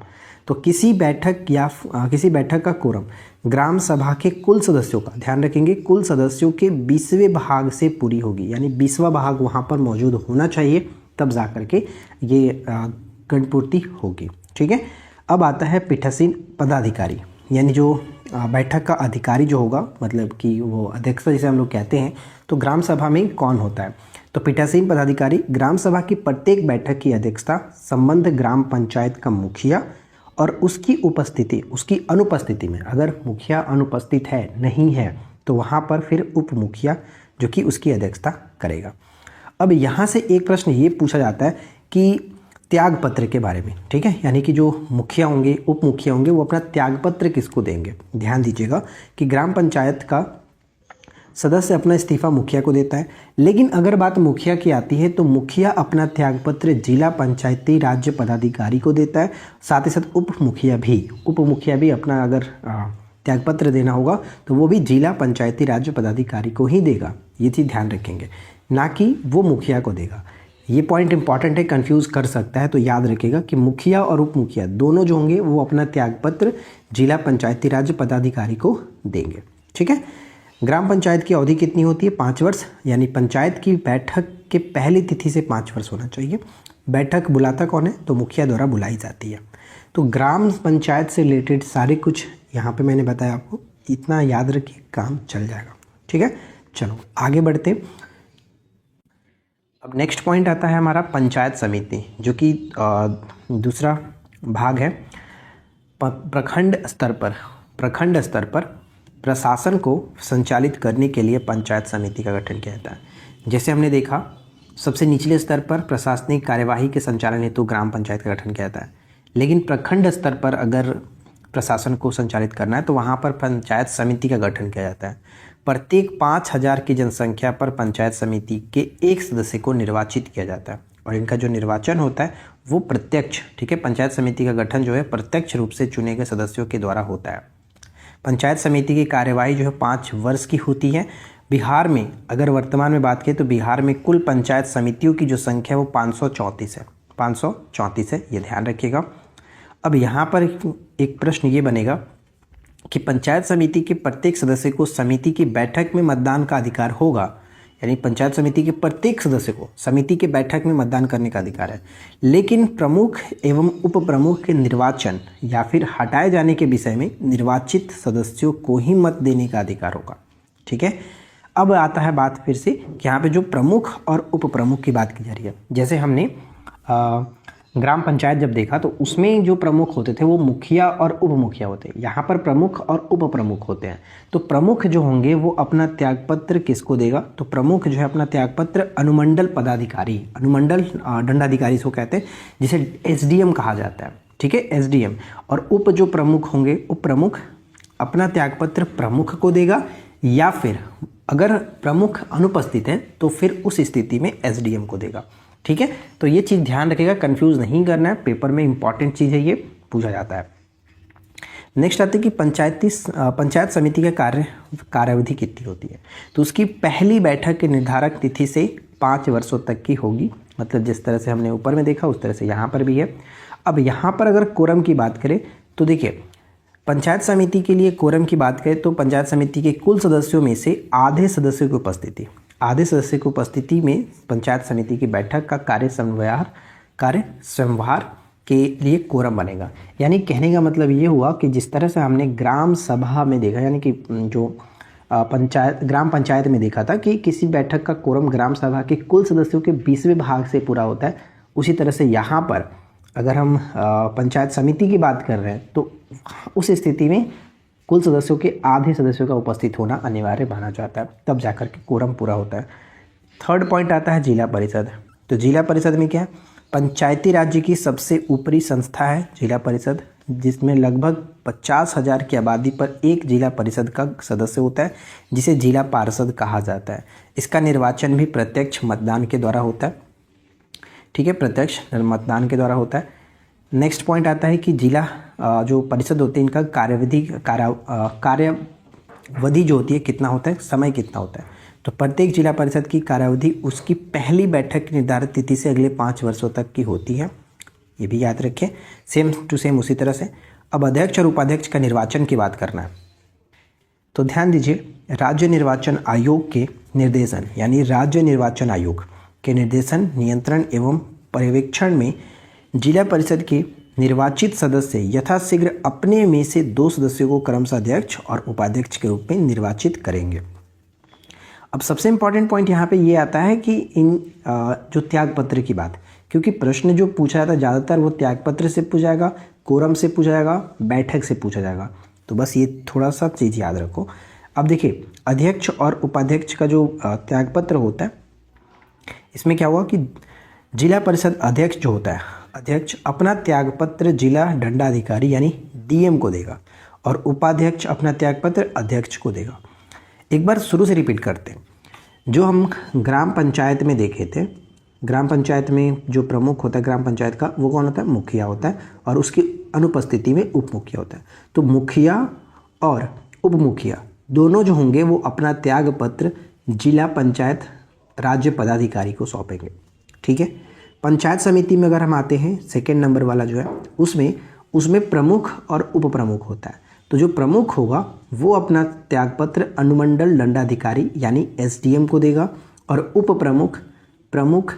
तो किसी बैठक या किसी बैठक का कोरम ग्राम सभा के कुल सदस्यों का, ध्यान रखेंगे, कुल सदस्यों के 20वें भाग से पूरी होगी, यानी 20वां भाग वहाँ पर मौजूद होना चाहिए, तब जा कर के ये गणपूर्ति होगी। ठीक है। अब आता है पीठासीन पदाधिकारी, यानी जो बैठक का अधिकारी जो होगा, मतलब कि वो अध्यक्ष जिसे हम लोग कहते हैं, तो ग्राम सभा में कौन होता है? तो पीठासीन पदाधिकारी ग्राम सभा की प्रत्येक बैठक की अध्यक्षता संबद्ध ग्राम पंचायत का मुखिया और उसकी अनुपस्थिति में, अगर मुखिया अनुपस्थित है, नहीं है, तो वहाँ पर फिर उप मुखिया जो कि उसकी अध्यक्षता करेगा। अब यहाँ से एक प्रश्न ये पूछा जाता है कि त्याग पत्र के बारे में, ठीक है, यानी कि जो मुखिया होंगे, उप मुखिया होंगे, वो अपना त्याग पत्र किसको देंगे? ध्यान दीजिएगा कि ग्राम पंचायत का सदस्य अपना इस्तीफा मुखिया को देता है, लेकिन अगर बात मुखिया की आती है तो मुखिया अपना त्यागपत्र जिला पंचायती राज्य पदाधिकारी को देता है, साथ ही साथ उप मुखिया भी अपना अगर त्यागपत्र देना होगा तो वो भी जिला पंचायती राज्य पदाधिकारी को ही देगा, ये चीज़ ध्यान रखेंगे, ना कि वो मुखिया को देगा। ये पॉइंट इंपॉर्टेंट है, कंफ्यूज कर सकता है, तो याद रखिएगा कि मुखिया और उप मुखिया दोनों जो होंगे वो अपना त्यागपत्र जिला पंचायती राज्य पदाधिकारी को देंगे। ठीक है। ग्राम पंचायत की अवधि कितनी होती है? 5 वर्ष, यानी पंचायत की बैठक के पहली तिथि से 5 वर्ष होना चाहिए। बैठक बुलाता कौन है? तो मुखिया द्वारा बुलाई जाती है। तो ग्राम पंचायत से रिलेटेड सारे कुछ यहाँ पे मैंने बताया आपको, इतना याद रखिए, काम चल जाएगा। ठीक है, चलो आगे बढ़ते। अब नेक्स्ट पॉइंट आता है हमारा पंचायत समिति, जो कि दूसरा भाग है। प्रखंड स्तर पर प्रशासन को संचालित करने के लिए पंचायत समिति का गठन किया जाता है। जैसे हमने देखा, सबसे निचले स्तर पर प्रशासनिक कार्यवाही के संचालन हेतु ग्राम पंचायत का गठन किया जाता है, लेकिन प्रखंड स्तर पर अगर प्रशासन को संचालित करना है तो वहाँ पर पंचायत समिति का गठन किया जाता है। प्रत्येक 5000 की जनसंख्या पर पंचायत समिति के एक सदस्य को निर्वाचित किया जाता है, और इनका जो निर्वाचन होता है वो प्रत्यक्ष, ठीक है, पंचायत समिति का गठन जो है प्रत्यक्ष रूप से चुने गए सदस्यों के द्वारा होता है। पंचायत समिति की कार्यवाही जो है 5 वर्ष की होती है। बिहार में अगर वर्तमान में बात करें तो बिहार में कुल पंचायत समितियों की जो संख्या है वो 534 है, ये ध्यान रखिएगा। अब यहाँ पर एक प्रश्न ये बनेगा कि पंचायत समिति के प्रत्येक सदस्य को समिति की बैठक में मतदान का अधिकार होगा, यानी पंचायत समिति के प्रत्येक सदस्य को समिति के बैठक में मतदान करने का अधिकार है, लेकिन प्रमुख एवं उप प्रमुख के निर्वाचन या फिर हटाए जाने के विषय में निर्वाचित सदस्यों को ही मत देने का अधिकार होगा। ठीक है। अब आता है बात फिर से कि यहाँ पे जो प्रमुख और उप प्रमुख की बात की जा रही है। जैसे हमने ग्राम पंचायत जब देखा तो उसमें जो प्रमुख होते थे वो मुखिया और उप मुखिया होते हैं, यहाँ पर प्रमुख और उप प्रमुख होते हैं। तो प्रमुख जो होंगे वो अपना त्यागपत्र किसको देगा? तो प्रमुख जो है अपना त्यागपत्र अनुमंडल पदाधिकारी, अनुमंडल दंडाधिकारी इसको कहते हैं, जिसे एसडीएम कहा जाता है। ठीक है, एसडीएम। और उप जो प्रमुख होंगे, उप प्रमुख अपना त्यागपत्र प्रमुख को देगा, या फिर अगर प्रमुख अनुपस्थित है तो फिर उस स्थिति में एसडीएम को देगा। ठीक है, तो ये चीज़ ध्यान रखिएगा, कंफ्यूज नहीं करना है, पेपर में इंपॉर्टेंट चीज़ है, ये पूछा जाता है। नेक्स्ट आती है कि पंचायत समिति का कार्यावधि कितनी होती है? तो उसकी पहली बैठक के निर्धारक तिथि से 5 वर्षों तक की होगी, मतलब जिस तरह से हमने ऊपर में देखा उस तरह से यहाँ पर भी है। अब यहाँ पर अगर कोरम की बात करें तो देखिए, पंचायत समिति के लिए कोरम की बात करें तो पंचायत समिति के कुल सदस्यों में से आधे सदस्यों की उपस्थिति में पंचायत समिति की बैठक का कार्य संवार के लिए कोरम बनेगा। यानी कहने का मतलब ये हुआ कि जिस तरह से हमने ग्राम सभा में देखा, यानी कि जो ग्राम पंचायत में देखा था कि किसी बैठक का कोरम ग्राम सभा के कुल सदस्यों के 20वें भाग से पूरा होता है, उसी तरह से यहाँ पर अगर हम पंचायत समिति की बात कर रहे हैं तो उस स्थिति में कुल सदस्यों के आधे सदस्यों का उपस्थित होना अनिवार्य माना जाता है, तब जाकर के कोरम पूरा होता है। थर्ड पॉइंट आता है जिला परिषद। तो जिला परिषद में क्या है? पंचायती राज्य की सबसे ऊपरी संस्था है जिला परिषद, जिसमें लगभग 50,000 की आबादी पर एक जिला परिषद का सदस्य होता है, जिसे जिला पार्षद कहा जाता है। इसका निर्वाचन भी प्रत्यक्ष मतदान के द्वारा होता है। ठीक है, प्रत्यक्ष मतदान के द्वारा होता है। नेक्स्ट पॉइंट आता है कि जिला जो परिषद होते हैं इनका कार्यवधि जो होती है कितना होता है, समय कितना होता है। तो प्रत्येक जिला परिषद की कार्यावधि उसकी पहली बैठक की निर्धारित तिथि से अगले 5 वर्षों तक की होती है, ये भी याद रखें। सेम टू सेम उसी तरह से अब अध्यक्ष और उपाध्यक्ष का निर्वाचन की बात करना है। तो ध्यान दीजिए, राज्य निर्वाचन आयोग के निर्देशन यानी राज्य निर्वाचन आयोग के निर्देशन, नियंत्रण एवं पर्यवेक्षण में जिला परिषद के निर्वाचित सदस्य यथाशीघ्र अपने में से 2 सदस्यों को क्रमशः अध्यक्ष और उपाध्यक्ष के रूप में निर्वाचित करेंगे। अब सबसे इम्पॉर्टेंट पॉइंट यहाँ पे ये आता है कि इन जो त्यागपत्र की बात, क्योंकि प्रश्न जो पूछा जाता है ज़्यादातर वो त्यागपत्र से पूछा जाएगा, कोरम से पूछा जाएगा, बैठक से पूछा जाएगा। तो बस ये थोड़ा सा चीज़ याद रखो। अब देखिए, अध्यक्ष और उपाध्यक्ष का जो त्यागपत्र होता है, इसमें क्या हुआ कि जिला परिषद अध्यक्ष जो होता है, अध्यक्ष अपना त्यागपत्र जिला दंडाधिकारी यानी डीएम को देगा और उपाध्यक्ष अपना त्यागपत्र अध्यक्ष को देगा। एक बार शुरू से रिपीट करते हैं। जो हम ग्राम पंचायत में देखे थे, ग्राम पंचायत में जो प्रमुख होता है ग्राम पंचायत का, वो कौन होता है? मुखिया होता है, और उसकी अनुपस्थिति में उप मुखिया होता है। तो मुखिया और उप मुखिया दोनों जो होंगे वो अपना त्यागपत्र जिला पंचायत राज्य पदाधिकारी को सौंपेंगे। ठीक है। पंचायत समिति में अगर हम आते हैं, सेकेंड नंबर वाला जो है, उसमें प्रमुख और उप प्रमुख होता है। तो जो प्रमुख होगा वो अपना त्यागपत्र अनुमंडल दंडाधिकारी यानी एसडीएम को देगा, और उप प्रमुख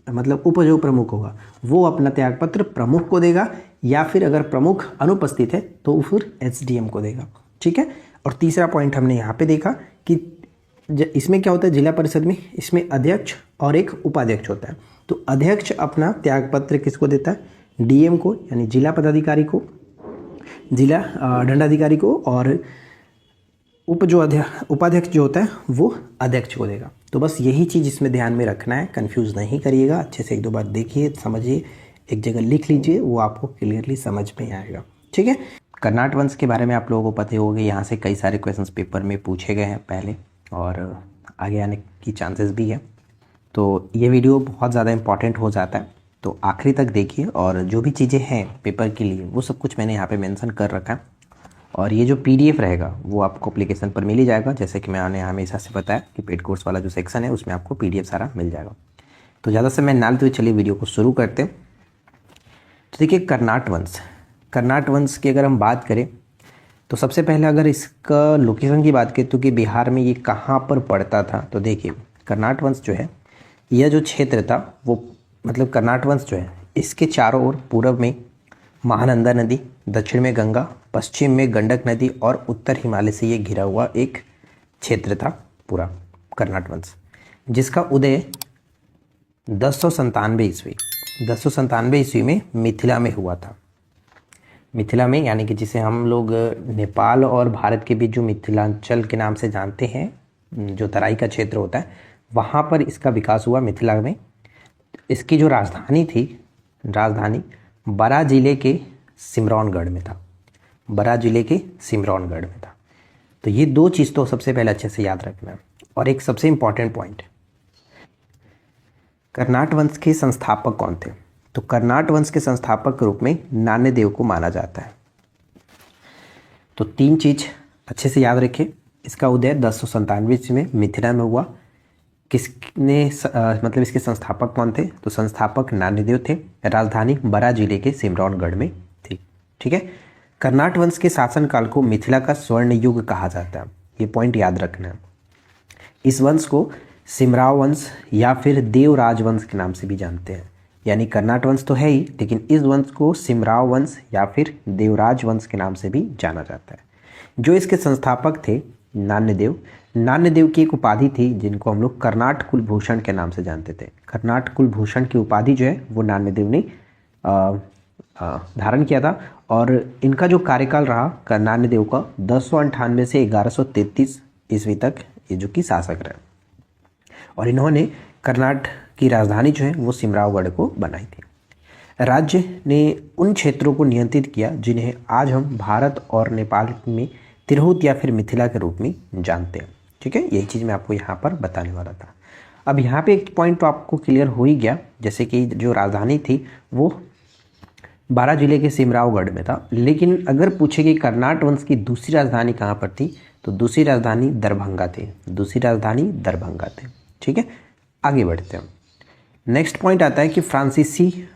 मतलब उप जो प्रमुख होगा वो अपना त्यागपत्र प्रमुख को देगा, या फिर अगर प्रमुख अनुपस्थित है तो फिर एसडीएम को देगा। ठीक है। और तीसरा पॉइंट हमने यहाँ पे देखा कि इसमें क्या होता है, जिला परिषद में इसमें अध्यक्ष और एक उपाध्यक्ष होता है। तो अध्यक्ष अपना त्यागपत्र किसको देता है? डीएम को यानी जिला पदाधिकारी को, जिला दंडाधिकारी को, और उपाध्यक्ष जो होता है वो अध्यक्ष को देगा। तो बस यही चीज़ इसमें ध्यान में रखना है, कंफ्यूज नहीं करिएगा, अच्छे से 1-2 बार देखिए, समझिए, एक जगह लिख लीजिए, वो आपको क्लियरली समझ में आएगा। ठीक है। कर्नाट वंश के बारे में आप लोगों को पता ही होगा, यहाँ से कई सारे क्वेश्चंस पेपर में पूछे गए हैं पहले, और आगे आने की चांसेस भी है। तो ये वीडियो बहुत ज़्यादा इंपॉर्टेंट हो जाता है, तो आखिरी तक देखिए, और जो भी चीज़ें हैं पेपर के लिए वो सब कुछ मैंने यहाँ पे मेंशन कर रखा है। और ये जो पीडीएफ रहेगा वो आपको एप्लीकेशन पर मिल ही जाएगा, जैसे कि मैंने हमेशा से बताया कि पेड कोर्स वाला जो सेक्शन है उसमें आपको पीडीएफ सारा मिल जाएगा। तो ज़्यादा समय ना लेते हुए चलिए वीडियो को शुरू करते हैं। तो देखिए, कर्नाट वंश की अगर हम बात करें तो सबसे पहले अगर इसका लोकेशन की बात करें तो कि बिहार में ये कहाँ पर पड़ता था, तो देखिए कर्नाट वंश जो है, यह जो क्षेत्र था वो मतलब कर्नाट वंश जो है, इसके चारों ओर पूर्व में महानंदा नदी, दक्षिण में गंगा, पश्चिम में गंडक नदी और उत्तर हिमालय से ये घिरा हुआ एक क्षेत्र था पूरा कर्नाट वंश, जिसका उदय 1097 ईस्वी में मिथिला में हुआ था। मिथिला में यानी कि जिसे हम लोग नेपाल और भारत के बीच जो मिथिलांचल के नाम से जानते हैं, जो तराई का क्षेत्र होता है, वहाँ पर इसका विकास हुआ मिथिला में। इसकी जो राजधानी थी, राजधानी बरा जिले के सिमरौनगढ़ में था, बरा जिले के सिमरौनगढ़ में था। तो ये 2 चीज़ तो सबसे पहले अच्छे से याद रखना है। और एक सबसे इम्पॉर्टेंट पॉइंट, कर्नाट वंश के संस्थापक कौन थे? तो कर्नाट वंश के संस्थापक के रूप में नान्यदेव को माना जाता है। तो 3 चीज़ अच्छे से याद रखें। इसका उदय 1097 ईस्वी में मिथिला में हुआ। किसने मतलब इसके संस्थापक कौन थे? तो संस्थापक नान्यदेव थे। राजधानी बरा जिले के सिमरौनगढ़ में थी। ठीक है। कर्नाट वंश के शासनकाल को मिथिला का स्वर्ण युग कहा जाता है, ये पॉइंट याद रखना है। इस वंश को सिमराव वंश या फिर देव राजवंश के नाम से भी जानते हैं। यानी कर्नाट वंश तो है ही, लेकिन इस वंश को सिमराव वंश या फिर देवराज वंश के नाम से भी जाना जाता है। जो इसके संस्थापक थे नान्यदेव की एक उपाधि थी जिनको हम लोग कर्नाट कुलभूषण के नाम से जानते थे। कर्नाट कुलभूषण की उपाधि जो है वो नान्यदेव ने धारण किया था, और इनका जो कार्यकाल रहा नान्यदेव का 1098 से 1133 ईस्वी तक ये जो कि शासक रहे, और इन्होंने कर्नाट की राजधानी जो है वो सिमरावगढ़ को बनाई थी। राज्य ने उन क्षेत्रों को नियंत्रित किया जिन्हें आज हम भारत और नेपाल में तिरहुत या फिर मिथिला के रूप में जानते हैं। ठीक है, यही चीज़ मैं आपको यहाँ पर बताने वाला था। अब यहाँ पे एक पॉइंट तो आपको क्लियर हो ही गया, जैसे कि जो राजधानी थी वो 12 जिले के सिमरावगढ़ में था। लेकिन अगर पूछे कि कर्नाट वंश की दूसरी राजधानी कहाँ पर थी, तो दूसरी राजधानी दरभंगा थी, दूसरी राजधानी दरभंगा थी। ठीक है, आगे बढ़ते हैं। नेक्स्ट पॉइंट आता है कि फ्रांसीसी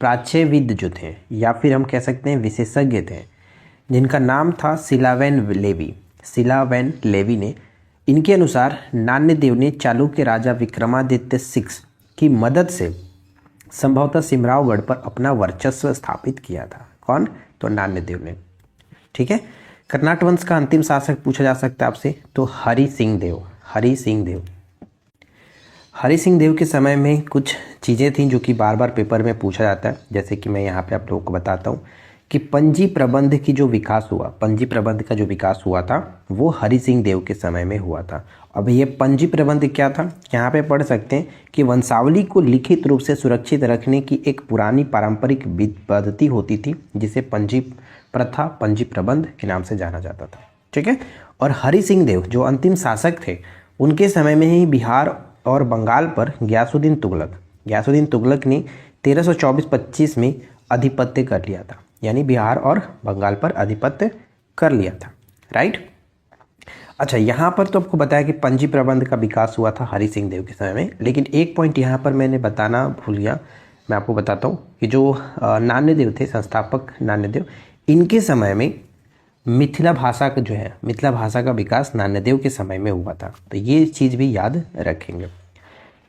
प्राच्यविद जो थे, या फिर हम कह सकते हैं विशेषज्ञ थे, जिनका नाम था सिलावेन लेवी, सिलावेन लेवी ने, इनके अनुसार नान्यदेव ने चालुक्य राजा विक्रमादित्य 6 की मदद से संभवतः सिमरावगढ़ पर अपना वर्चस्व स्थापित किया था। कौन? तो नान्यदेव ने। ठीक है, कर्नाट वंश का अंतिम शासक पूछा जा सकता है आपसे, तो हरि सिंह देव। हरि सिंह देव, हरि सिंह देव के समय में कुछ चीज़ें थीं जो कि बार बार पेपर में पूछा जाता है। जैसे कि मैं यहाँ पे आप लोगों को बताता हूँ कि पंजी प्रबंध की जो विकास हुआ, पंजी प्रबंध का जो विकास हुआ था वो हरि सिंह देव के समय में हुआ था। अब ये पंजी प्रबंध क्या था, यहाँ पे पढ़ सकते हैं कि वंशावली को लिखित रूप से सुरक्षित रखने की एक पुरानी पारंपरिक पद्धति होती थी, जिसे पंजी प्रथा, पंजी प्रबंध के नाम से जाना जाता था। ठीक है, और हरि सिंह देव जो अंतिम शासक थे, उनके समय में ही बिहार और बंगाल पर गयासुद्दीन तुगलक ने 1324-25 में आधिपत्य कर लिया था, यानी बिहार और बंगाल पर आधिपत्य कर लिया था। राइट। अच्छा, यहाँ पर तो आपको बताया कि पंजी प्रबंध का विकास हुआ था हरि सिंह देव के समय में, लेकिन एक पॉइंट यहाँ पर मैंने बताना भूल गया, मैं आपको बताता हूँ कि जो नान्यदेव थे, संस्थापक नान्यदेव, इनके समय में मिथिला भाषा का जो है, मिथिला भाषा का विकास नान्यदेव के समय में हुआ था। तो ये चीज़ भी याद रखेंगे।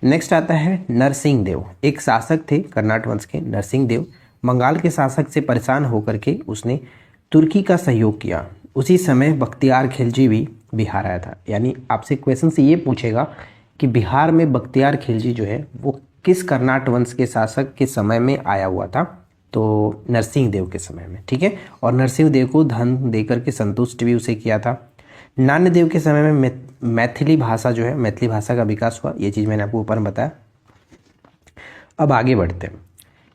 नेक्स्ट आता है नरसिंह देव, एक शासक थे कर्नाट वंश के। नरसिंह देव बंगाल के शासक से परेशान होकर के उसने तुर्की का सहयोग किया। उसी समय बख्तियार खिलजी भी बिहार आया था। यानी आपसे क्वेश्चन से ये पूछेगा कि बिहार में बख्तियार खिलजी जो है वो किस कर्नाट वंश के शासक के समय में आया हुआ था, तो नरसिंह देव के समय में। ठीक है, और नरसिंह देव को धन देकर के संतुष्ट भी उसे किया था। नान्यदेव के समय में मैथिली भाषा जो है, मैथिली भाषा का विकास हुआ। ये चीज़ मैंने आपको ऊपर में बताया। अब आगे बढ़ते हैं।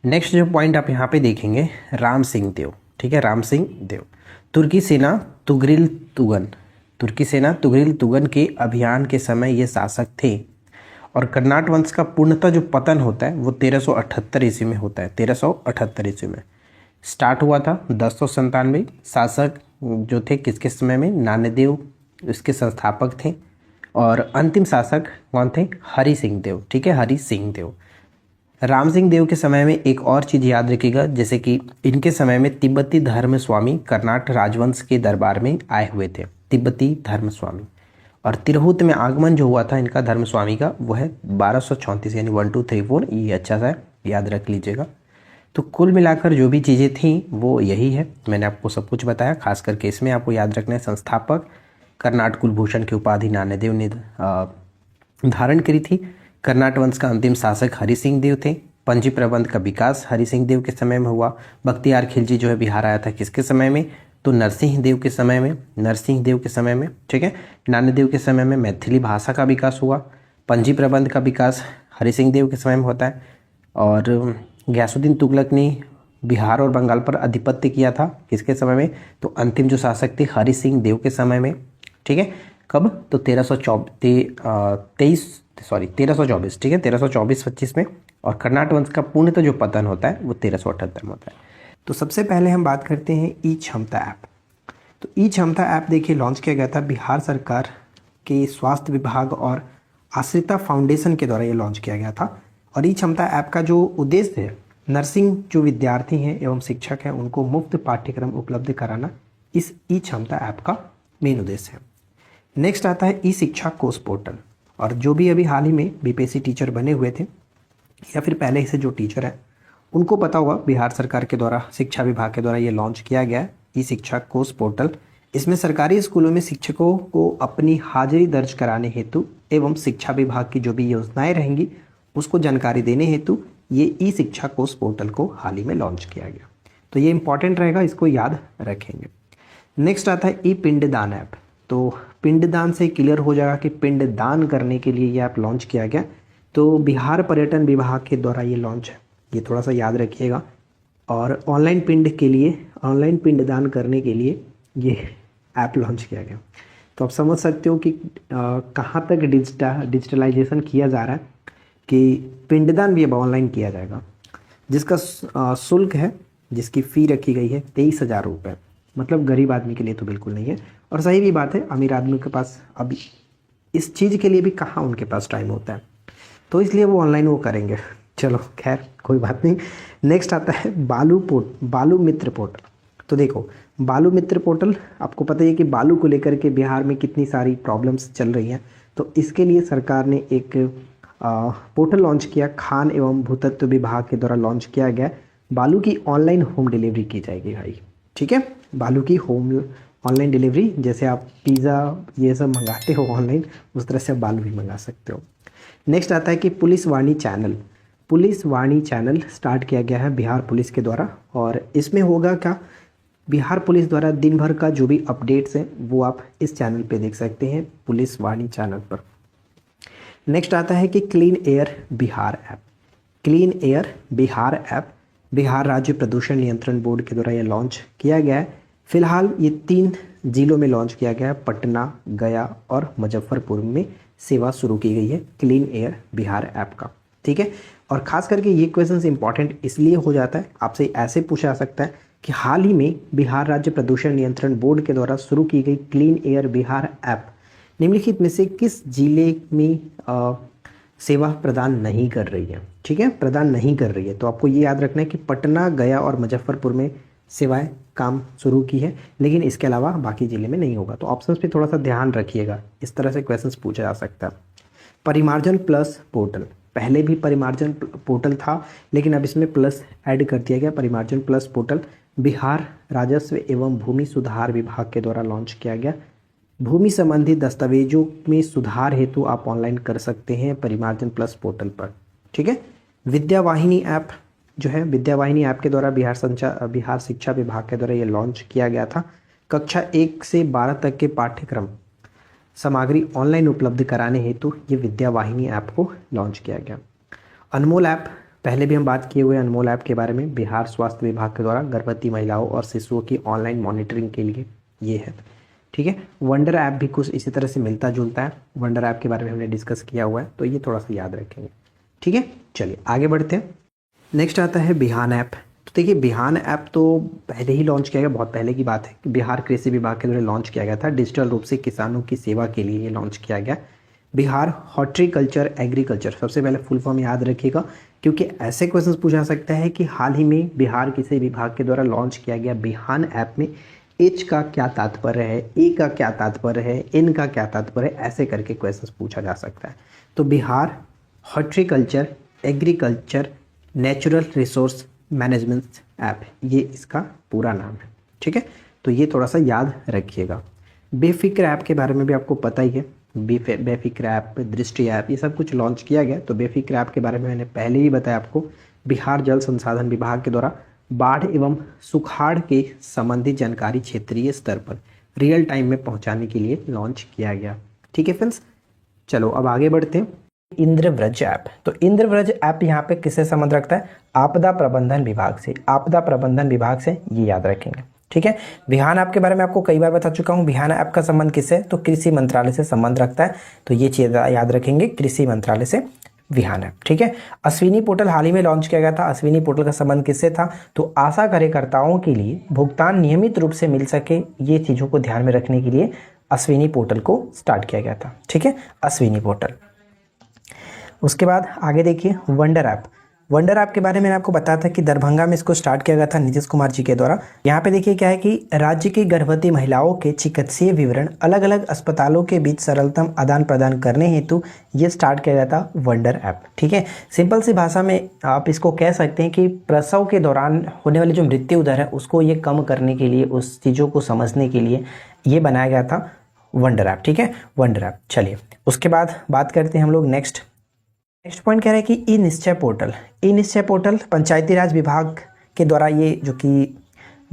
नेक्स्ट जो पॉइंट आप यहाँ पे देखेंगे, राम सिंह देव। ठीक है, राम सिंह देव तुर्की सेना तुगरिल तुगन के अभियान के समय ये शासक थे। और कर्नाट वंश का पूर्णतः जो पतन होता है वो 1378 ईस्वी में होता है। 1378 ईस्वी में स्टार्ट हुआ था। 1097 शासक जो थे किसके समय में, नान्यदेव इसके संस्थापक थे। और अंतिम शासक कौन थे, हरि सिंह देव। ठीक है, हरि सिंह देव। राम सिंह देव के समय में एक और चीज़ याद रखिएगा, जैसे कि इनके समय में तिब्बती धर्म स्वामी कर्नाट राजवंश के दरबार में आए हुए थे, तिब्बती धर्म स्वामी। और तिरहुत में आगमन जो हुआ था इनका धर्म स्वामी का, वो है 1234, यानी 1234। ये अच्छा सा याद रख लीजिएगा। तो कुल मिलाकर जो भी चीज़ें थी वो यही है, मैंने आपको सब कुछ बताया। खास करके इसमें आपको याद रखना है, संस्थापक कर्नाट कुलभूषण की उपाधि नान्यदेव ने धारण करी थी। कर्नाट वंश का अंतिम शासक हरि सिंह देव थे। पंजी प्रबंध का विकास हरि सिंह देव के समय में हुआ। बख्तियार खिलजी जो है बिहार आया था किसके समय में, तो नरसिंह देव के समय में। ठीक है, नान्यदेव के समय में मैथिली भाषा का विकास हुआ। पंजी प्रबंध का विकास हरि सिंह देव के समय में होता है। और गयासुद्दीन तुगलक ने बिहार और बंगाल पर आधिपत्य किया था किसके समय में, तो अंतिम जो शासक थे हरि सिंह देव के समय में। ठीक है, कब, तो 1324। ठीक है, 1324-25 में। और कर्नाट वंश का पूर्णतः जो पतन होता है वो 1378 में होता है। तो सबसे पहले हम बात करते हैं ई क्षमता ऐप। तो ई क्षमता ऐप देखिए लॉन्च किया गया था बिहार सरकार के स्वास्थ्य विभाग और आश्रिता फाउंडेशन के द्वारा ये लॉन्च किया गया था। और ई क्षमता ऐप का जो उद्देश्य है, नर्सिंग जो विद्यार्थी हैं एवं शिक्षक हैं उनको मुफ्त पाठ्यक्रम उपलब्ध कराना, इस ई क्षमता ऐप का मेन उद्देश्य है। नेक्स्ट आता है ई शिक्षा कोर्स पोर्टल। और जो भी अभी हाल ही में बीपीएससी टीचर बने हुए थे या फिर पहले से जो टीचर है उनको पता होगा, बिहार सरकार के द्वारा, शिक्षा विभाग के द्वारा ये लॉन्च किया गया है ई शिक्षा कोर्स पोर्टल। इसमें सरकारी स्कूलों में शिक्षकों को अपनी हाजिरी दर्ज कराने हेतु एवं शिक्षा विभाग की जो भी योजनाएं रहेंगी उसको जानकारी देने हेतु ये ई शिक्षा कोर्स पोर्टल को हाल ही में लॉन्च किया गया। तो ये इंपॉर्टेंट रहेगा, इसको याद रखेंगे। नेक्स्ट आता है ई पिंडदान ऐप। तो पिंडदान से क्लियर हो जाएगा कि पिंडदान करने के लिए ये ऐप लॉन्च किया गया। तो बिहार पर्यटन विभाग के द्वारा ये लॉन्च है, ये थोड़ा सा याद रखिएगा। और ऑनलाइन पिंडदान करने के लिए ये ऐप लॉन्च किया गया। तो आप समझ सकते हो कि कहाँ तक डिजिटलाइजेशन किया जा रहा है कि पिंडदान भी अब ऑनलाइन किया जाएगा। जिसका शुल्क है, जिसकी फ़ी रखी गई है 23,000 रुपये। मतलब गरीब आदमी के लिए तो बिल्कुल नहीं है। और सही भी बात है, अमीर आदमी के पास अभी इस चीज़ के लिए भी कहाँ उनके पास टाइम होता है, तो इसलिए वो ऑनलाइन वो करेंगे। चलो खैर कोई बात नहीं। नेक्स्ट आता है बालू मित्र पोर्टल। तो देखो, बालू मित्र पोर्टल, आपको पता ही है कि बालू को लेकर के बिहार में कितनी सारी प्रॉब्लम्स चल रही हैं। तो इसके लिए सरकार ने एक पोर्टल लॉन्च किया, खान एवं भूतत्व विभाग के द्वारा लॉन्च किया गया। बालू की ऑनलाइन होम डिलीवरी की जाएगी भाई, ठीक है। बालू की ऑनलाइन डिलीवरी, जैसे आप पिज़्ज़ा ये सब मंगाते हो ऑनलाइन, उस तरह से आप बालू भी मंगा सकते हो। नेक्स्ट आता है कि पुलिस वाणी चैनल स्टार्ट किया गया है बिहार पुलिस के द्वारा। और इसमें होगा क्या, बिहार पुलिस द्वारा दिन भर का जो भी अपडेट्स हैं वो आप इस चैनल पे देख सकते हैं, पुलिस वाणी चैनल पर। नेक्स्ट आता है कि clean air Bihar app Bihar राज्य प्रदूषण नियंत्रण बोर्ड के द्वारा यह लॉन्च किया गया है। फिलहाल ये 3 जिलों में लॉन्च किया गया है, पटना, गया और मुजफ्फरपुर में सेवा शुरू की गई है क्लीन एयर बिहार ऐप का, ठीक है। और ख़ास करके ये क्वेश्चन इंपॉर्टेंट इसलिए हो जाता है, आपसे ऐसे पूछा जा सकता है कि हाल ही में बिहार राज्य प्रदूषण नियंत्रण बोर्ड के द्वारा शुरू की गई क्लीन एयर बिहार ऐप निम्नलिखित में से किस जिले में सेवा प्रदान नहीं कर रही है, ठीक है, प्रदान नहीं कर रही है। तो आपको ये याद रखना है कि पटना, गया और मुजफ्फरपुर में सेवाएं काम शुरू की है, लेकिन इसके अलावा बाकी ज़िले में नहीं होगा। तो ऑप्शंस पे थोड़ा सा ध्यान रखिएगा, इस तरह से क्वेश्चंस पूछा जा सकता है। परिमार्जन प्लस पोर्टल, पहले भी परिमार्जन पोर्टल था, लेकिन अब इसमें प्लस ऐड कर दिया गया। परिमार्जन प्लस पोर्टल बिहार राजस्व एवं भूमि सुधार विभाग के द्वारा लॉन्च किया गया। भूमि संबंधी दस्तावेजों में सुधार हेतु आप ऑनलाइन कर सकते हैं परिमार्जन प्लस पोर्टल पर, ठीक है। विद्यावाहिनी ऐप जो है, विद्यावाहिनी ऐप के द्वारा बिहार शिक्षा विभाग के द्वारा ये लॉन्च किया गया था। कक्षा 1 से 12 तक के पाठ्यक्रम सामग्री ऑनलाइन उपलब्ध कराने हेतु ये विद्यावाहिनी ऐप को लॉन्च किया गया। अनमोल ऐप, पहले भी हम बात किए हुए अनमोल ऐप के बारे में, बिहार स्वास्थ्य विभाग के द्वारा गर्भवती महिलाओं और शिशुओं की ऑनलाइन मॉनिटरिंग के लिए ये है, ठीक है। वंडर ऐप भी कुछ इसी तरह से मिलता जुलता है। वंडर ऐप के बारे में हमने डिस्कस किया हुआ है, तो ये थोड़ा सा याद रखेंगे, ठीक है। चलिए आगे बढ़ते हैं। नेक्स्ट आता है बिहान ऐप। तो देखिए, बिहान ऐप तो पहले ही लॉन्च किया गया, बहुत पहले की बात है कि बिहार कृषि विभाग के द्वारा लॉन्च किया गया था। डिजिटल रूप से किसानों की सेवा के लिए ये लॉन्च किया गया। बिहार हॉर्टिकल्चर एग्रीकल्चर, सबसे पहले फुल फॉर्म याद रखिएगा, क्योंकि ऐसे क्वेश्चन पूछा सकता है कि हाल ही में बिहार कृषि विभाग के द्वारा लॉन्च किया गया बिहान ऐप में एच का क्या तात्पर्य है, ए का क्या तात्पर्य है, एन का क्या तात्पर्य है, ऐसे करके क्वेश्चन पूछा जा सकता है। तो Bihar horticulture agriculture natural resource management app, ये इसका पूरा नाम है, ठीक है। तो ये थोड़ा सा याद रखिएगा। बेफिक्र ऐप के बारे में भी आपको पता ही है, बेफिक्र ऐप, दृष्टि ऐप, ये सब कुछ लॉन्च किया गया। तो बेफिक्र ऐप के बारे में मैंने पहले ही बताया आपको, बिहार जल संसाधन विभाग के द्वारा बाढ़ एवं सुखाड़ के संबंधित जानकारी क्षेत्रीय स्तर पर रियल टाइम में पहुंचाने के लिए लॉन्च किया गया, ठीक है फ्रेंड्स। चलो अब आगे बढ़ते हैं। इंद्रव्रज ऐप, तो इंद्रव्रज ऐप यहाँ पे किससे संबंध रखता है, आपदा प्रबंधन विभाग से, आपदा प्रबंधन विभाग से, ये याद रखेंगे, ठीक है। बिहान ऐप के बारे में आपको कई बार बता चुका हूँ। बिहान ऐप का संबंध किससे, तो कृषि मंत्रालय से संबंध रखता है, तो ये चीज याद रखेंगे, कृषि मंत्रालय से बिहान ऐप, ठीक है। अश्विनी पोर्टल हाल ही में लॉन्च किया गया था। अश्विनी पोर्टल का संबंध किससे था, तो आशा कार्यकर्ताओं के लिए भुगतान नियमित रूप से मिल सके, ये चीज़ों को ध्यान में रखने के लिए अश्विनी पोर्टल को स्टार्ट किया गया था, ठीक है, अश्विनी पोर्टल। उसके बाद आगे देखिए वंडर ऐप। वंडर ऐप के बारे में मैंने आपको बताया था कि दरभंगा में इसको स्टार्ट किया गया था नीतीश कुमार जी के द्वारा। यहाँ पे देखिए क्या है कि राज्य की गर्भवती महिलाओं के चिकित्सीय विवरण अलग अलग अस्पतालों के बीच सरलतम आदान प्रदान करने हेतु ये स्टार्ट किया गया था वंडर ऐप, ठीक है। सिंपल सी भाषा में आप इसको कह सकते हैं कि प्रसव के दौरान होने वाली जो मृत्यु दर है उसको ये कम करने के लिए, उस चीज़ों को समझने के लिए ये बनाया गया था वंडर ऐप, ठीक है, वंडर ऐप। चलिए उसके बाद बात करते हैं हम लोग नेक्स्ट पॉइंट कह रहे हैं कि ई निश्चय पोर्टल। ई निश्चय पोर्टल पंचायती राज विभाग के द्वारा ये जो कि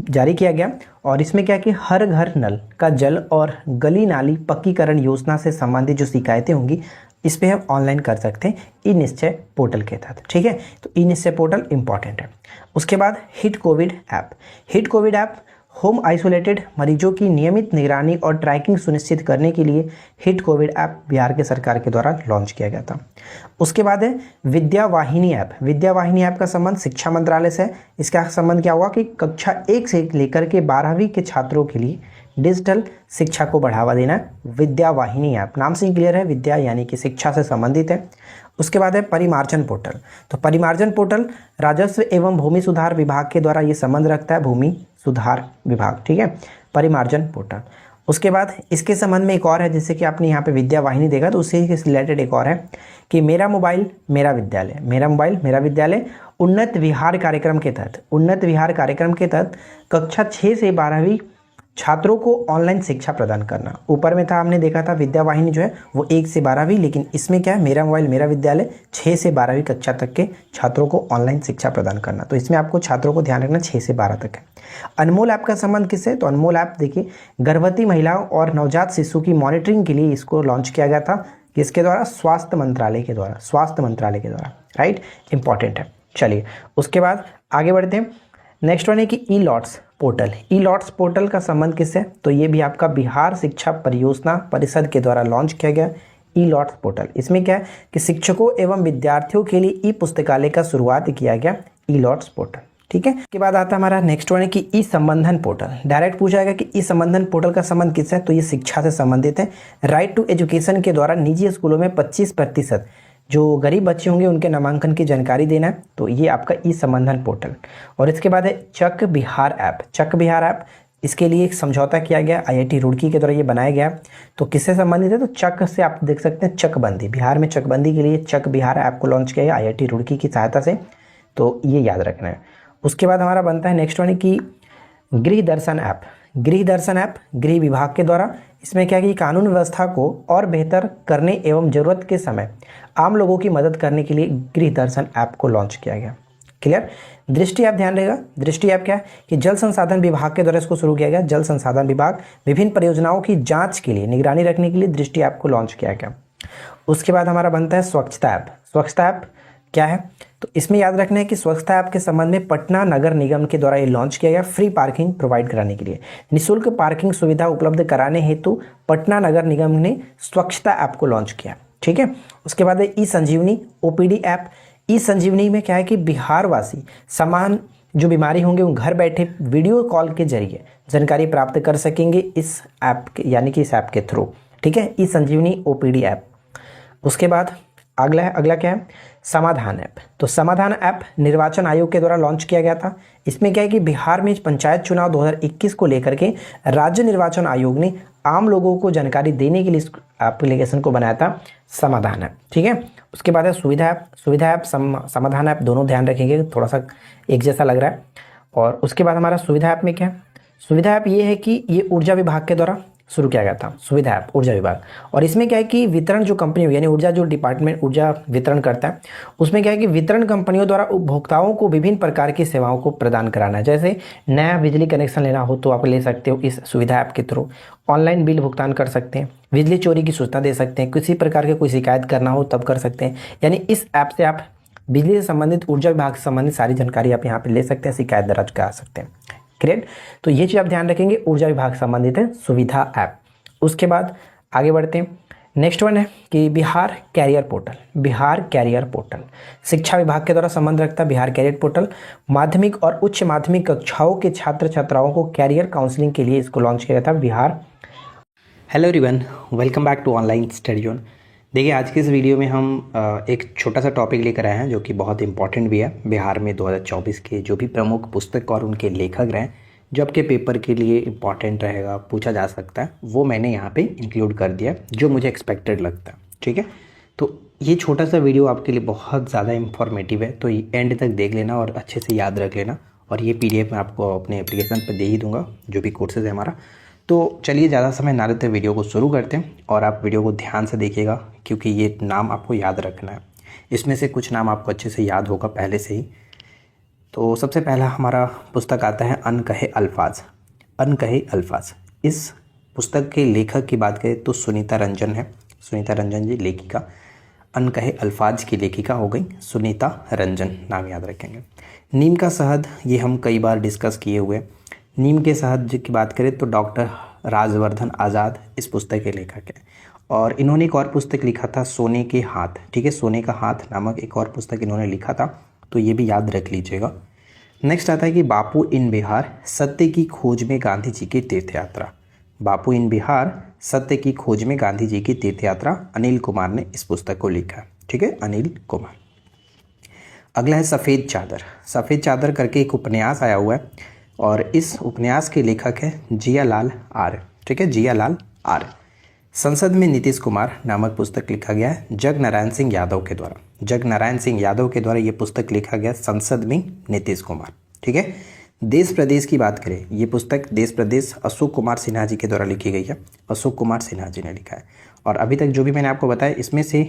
जारी किया गया, और इसमें क्या है कि हर घर नल का जल और गली नाली पक्कीकरण योजना से संबंधित जो शिकायतें होंगी इस पर हम ऑनलाइन कर सकते हैं ई निश्चय पोर्टल के तहत, ठीक है। तो ई निश्चय पोर्टल इंपॉर्टेंट है। उसके बाद hit Covid app. Hit Covid app home isolated मरीजों की नियमित निगरानी और ट्रैकिंग सुनिश्चित करने के लिए हिट कोविड ऐप बिहार के सरकार के द्वारा लॉन्च किया गया था। उसके बाद है विद्या वाहिनी ऐप। विद्या वाहिनी ऐप का संबंध शिक्षा मंत्रालय से है। इसका संबंध क्या हुआ कि कक्षा 1 से लेकर के 12वीं के छात्रों के लिए डिजिटल शिक्षा को बढ़ावा देना है। विद्या वाहिनी ऐप नाम से ही क्लियर है, विद्या यानी कि शिक्षा से संबंधित है। उसके बाद है परिमार्जन पोर्टल। तो परिमार्जन पोर्टल राजस्व एवं भूमि सुधार विभाग के द्वारा ये संबंध रखता है, भूमि सुधार विभाग, ठीक है, परिमार्जन पोर्टल। उसके बाद इसके संबंध में एक और है, जैसे कि आपने यहाँ पे विद्या वाहिनी देखा तो उससे रिलेटेड एक और है कि मेरा मोबाइल मेरा विद्यालय, मेरा मोबाइल मेरा विद्यालय उन्नत विहार कार्यक्रम के तहत, उन्नत विहार कार्यक्रम के तहत कक्षा 6 से 12वीं छात्रों को ऑनलाइन शिक्षा प्रदान करना। ऊपर में था, हमने देखा था विद्या वाहिनी जो है वो 1 से 12वीं, लेकिन इसमें क्या है, मेरा मोबाइल मेरा विद्यालय 6 से 12वीं कक्षा तक के छात्रों को ऑनलाइन शिक्षा प्रदान करना। तो इसमें आपको छात्रों को ध्यान रखना 6 से 12 तक है। अनमोल ऐप का संबंध किससे, तो अनमोल ऐप देखिए गर्भवती महिलाओं और नवजात शिशु की मॉनिटरिंग के लिए इसको लॉन्च किया गया था। किसके द्वारा, स्वास्थ्य मंत्रालय के द्वारा, स्वास्थ्य मंत्रालय के द्वारा, राइट, इंपॉर्टेंट है। चलिए उसके बाद आगे बढ़ते हैं। नेक्स्ट वन है कि ई लॉट्स पोर्टल। ई लॉट्स पोर्टल का संबंध किससे, तो ये भी आपका बिहार शिक्षा परियोजना परिषद के द्वारा लॉन्च किया गया ई लॉट्स पोर्टल। इसमें क्या है कि शिक्षकों एवं विद्यार्थियों के लिए ई पुस्तकालय का शुरुआत किया गया ई लॉट्स पोर्टल, ठीक है। इसके बाद आता है हमारा नेक्स्ट वन है कि ई संबंधन पोर्टल। डायरेक्ट पूछा जाएगा कि ई संबंधन पोर्टल का संबंध किससे है, तो ये शिक्षा से संबंधित है। राइट टू एजुकेशन के द्वारा निजी स्कूलों में 25% जो गरीब बच्चे होंगे उनके नामांकन की जानकारी देना है, तो ये आपका ई संबंधन पोर्टल। और इसके बाद है चक बिहार ऐप। चक बिहार ऐप, इसके लिए एक समझौता किया गया, IIT रुड़की के द्वारा ये बनाया गया। तो किससे संबंधित है, तो चक से आप देख सकते हैं चकबंदी, बिहार में चकबंदी के लिए चक बिहार ऐप को लॉन्च किया गया IIT रुड़की की सहायता से, तो ये याद रखना है। उसके बाद हमारा बनता है नेक्स्ट वन की गृह दर्शन ऐप। गृह दर्शन ऐप गृह विभाग के द्वारा, इसमें क्या है कि कानून व्यवस्था को और बेहतर करने एवं जरूरत के समय आम लोगों की मदद करने के लिए गृह दर्शन ऐप को लॉन्च किया गया। क्लियर। दृष्टि ऐप ध्यान रहेगा, दृष्टि ऐप क्या है कि जल संसाधन विभाग के द्वारा इसको शुरू किया गया। जल संसाधन विभाग विभिन्न परियोजनाओं की जांच के लिए, निगरानी रखने के लिए दृष्टि ऐप को लॉन्च किया गया। उसके बाद हमारा बनता है स्वच्छता ऐप। स्वच्छता ऐप क्या है, तो इसमें याद रखना है कि स्वच्छता ऐप के संबंध में पटना नगर निगम के द्वारा ये लॉन्च किया गया फ्री पार्किंग प्रोवाइड कराने के लिए। निःशुल्क पार्किंग सुविधा उपलब्ध कराने हेतु पटना नगर निगम ने स्वच्छता ऐप को लॉन्च किया, ठीक है। उसके बाद है ई संजीवनी OPD ऐप। ई संजीवनी में क्या है कि बिहार वासी समान जो बीमारी होंगे वो घर बैठे वीडियो कॉल के जरिए जानकारी प्राप्त कर सकेंगे इस ऐप के, यानी कि इस ऐप के थ्रू, ठीक है, ई संजीवनी OPD ऐप। उसके बाद अगला क्या है, समाधान ऐप। तो समाधान ऐप निर्वाचन आयोग के द्वारा लॉन्च किया गया था। इसमें क्या है कि बिहार में पंचायत चुनाव 2021 को लेकर के राज्य निर्वाचन आयोग ने आम लोगों को जानकारी देने के लिए इस एप्लीकेशन को बनाया था, समाधान ऐप, ठीक है। उसके बाद है सुविधा ऐप। सुविधा ऐप समाधान ऐप दोनों ध्यान रखेंगे, थोड़ा सा एक जैसा लग रहा है। और उसके बाद हमारा सुविधा ऐप में क्या है, सुविधा ऐप ये है कि ये ऊर्जा विभाग के द्वारा शुरू किया गया था, सुविधा ऐप ऊर्जा विभाग। और इसमें क्या है कि वितरण जो कंपनी यानी ऊर्जा जो डिपार्टमेंट ऊर्जा वितरण करता है, उसमें क्या है कि वितरण कंपनियों द्वारा उपभोक्ताओं को विभिन्न प्रकार की सेवाओं को प्रदान कराना है। जैसे नया बिजली कनेक्शन लेना हो तो आप ले सकते हो इस सुविधा ऐप के थ्रू। ऑनलाइन बिल भुगतान कर सकते हैं, बिजली चोरी की सूचना दे सकते हैं, किसी प्रकार के कोई शिकायत करना हो तब कर सकते हैं। यानी इस ऐप से आप बिजली से संबंधित, ऊर्जा विभाग से संबंधित सारी जानकारी आप यहाँ पे ले सकते हैं, शिकायत दर्ज करा सकते हैं। ग्रेट, तो ये चीज़ आप ध्यान रखेंगे, ऊर्जा विभाग से संबंधित है सुविधा ऐप। उसके बाद आगे बढ़ते हैं। नेक्स्ट वन है कि Bihar career portal. Bihar career portal शिक्षा विभाग के द्वारा संबंध रखता है। बिहार कैरियर पोर्टल माध्यमिक और उच्च माध्यमिक कक्षाओं के छात्र छात्राओं को कैरियर काउंसलिंग के लिए इसको लॉन्च किया गया था Bihar. Hello everyone, welcome back to online study zone. देखिए आज के इस वीडियो में हम एक छोटा सा टॉपिक लेकर आए हैं जो कि बहुत इंपॉर्टेंट भी है। बिहार में 2024 के जो भी प्रमुख पुस्तक और उनके लेखक रहे जो आपके पेपर के लिए इम्पॉर्टेंट रहेगा, पूछा जा सकता है, वो मैंने यहाँ पे इंक्लूड कर दिया जो मुझे एक्सपेक्टेड लगता है। ठीक है, तो ये छोटा सा वीडियो आपके लिए बहुत ज़्यादा इंफॉर्मेटिव है, तो एंड तक देख लेना और अच्छे से याद रख लेना। और ये PDF मैं आपको अपने एप्लीकेशन पर दे ही दूँगा, जो भी कोर्सेज़ है हमारा। तो चलिए ज़्यादा समय ना लेते वीडियो को शुरू करते हैं और आप वीडियो को ध्यान से देखिएगा क्योंकि ये नाम आपको याद रखना है। इसमें से कुछ नाम आपको अच्छे से याद होगा पहले से ही। तो सबसे पहला हमारा पुस्तक आता है अनकहे अल्फाज। अनकहे अल्फाज, इस पुस्तक के लेखक की बात करें तो सुनीता रंजन है। सुनीता रंजन जी लेखिका, अनकहे अल्फाज की लेखिका हो गई सुनीता रंजन, नाम याद रखेंगे। नीम का शहद, ये हम कई बार डिस्कस किए हुए। नीम के शहद की बात करें तो डॉक्टर राजवर्धन आज़ाद इस पुस्तक के लेखक हैं। और इन्होंने एक और पुस्तक लिखा था सोने के हाथ, ठीक है, सोने का हाथ नामक एक और पुस्तक इन्होंने लिखा था, तो ये भी याद रख लीजिएगा। नेक्स्ट आता है कि बापू इन बिहार सत्य की खोज में गांधी जी की तीर्थ यात्रा। बापू इन बिहार सत्य की खोज में गांधी जी की तीर्थ यात्रा, अनिल कुमार ने इस पुस्तक को लिखा है, ठीक है, अनिल कुमार। अगला है सफ़ेद चादर। सफ़ेद चादर करके एक उपन्यास आया हुआ है और इस उपन्यास के लेखक है जियालाल आर्य, ठीक है, जियालाल आर्य। संसद में नीतीश कुमार नामक पुस्तक लिखा गया है जग नारायण सिंह यादव के द्वारा। जग नारायण सिंह यादव के द्वारा ये पुस्तक लिखा गया संसद में नीतीश कुमार, ठीक है। देश प्रदेश की बात करें, ये पुस्तक देश प्रदेश अशोक कुमार सिन्हा जी के द्वारा लिखी गई है, अशोक कुमार सिन्हा जी ने लिखा है। और अभी तक जो भी मैंने आपको बताया इसमें से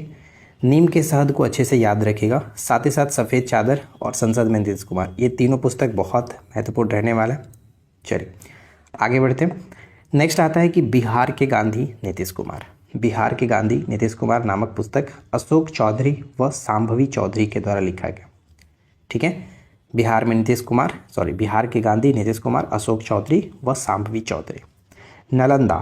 नीम के शहद को अच्छे से याद रखिएगा, साथ ही साथ सफ़ेद चादर और संसद में नीतीश कुमार, ये तीनों पुस्तक बहुत महत्वपूर्ण रहने वाला है। चलिए आगे बढ़ते हैं। नेक्स्ट आता है कि बिहार के गांधी नीतीश कुमार। बिहार के गांधी नीतीश कुमार नामक पुस्तक अशोक चौधरी व सांभवी चौधरी के द्वारा लिखा गया, ठीक है। बिहार में नीतीश कुमार, बिहार के गांधी नीतीश कुमार, अशोक चौधरी व Shambhavi Chaudhary. Nalanda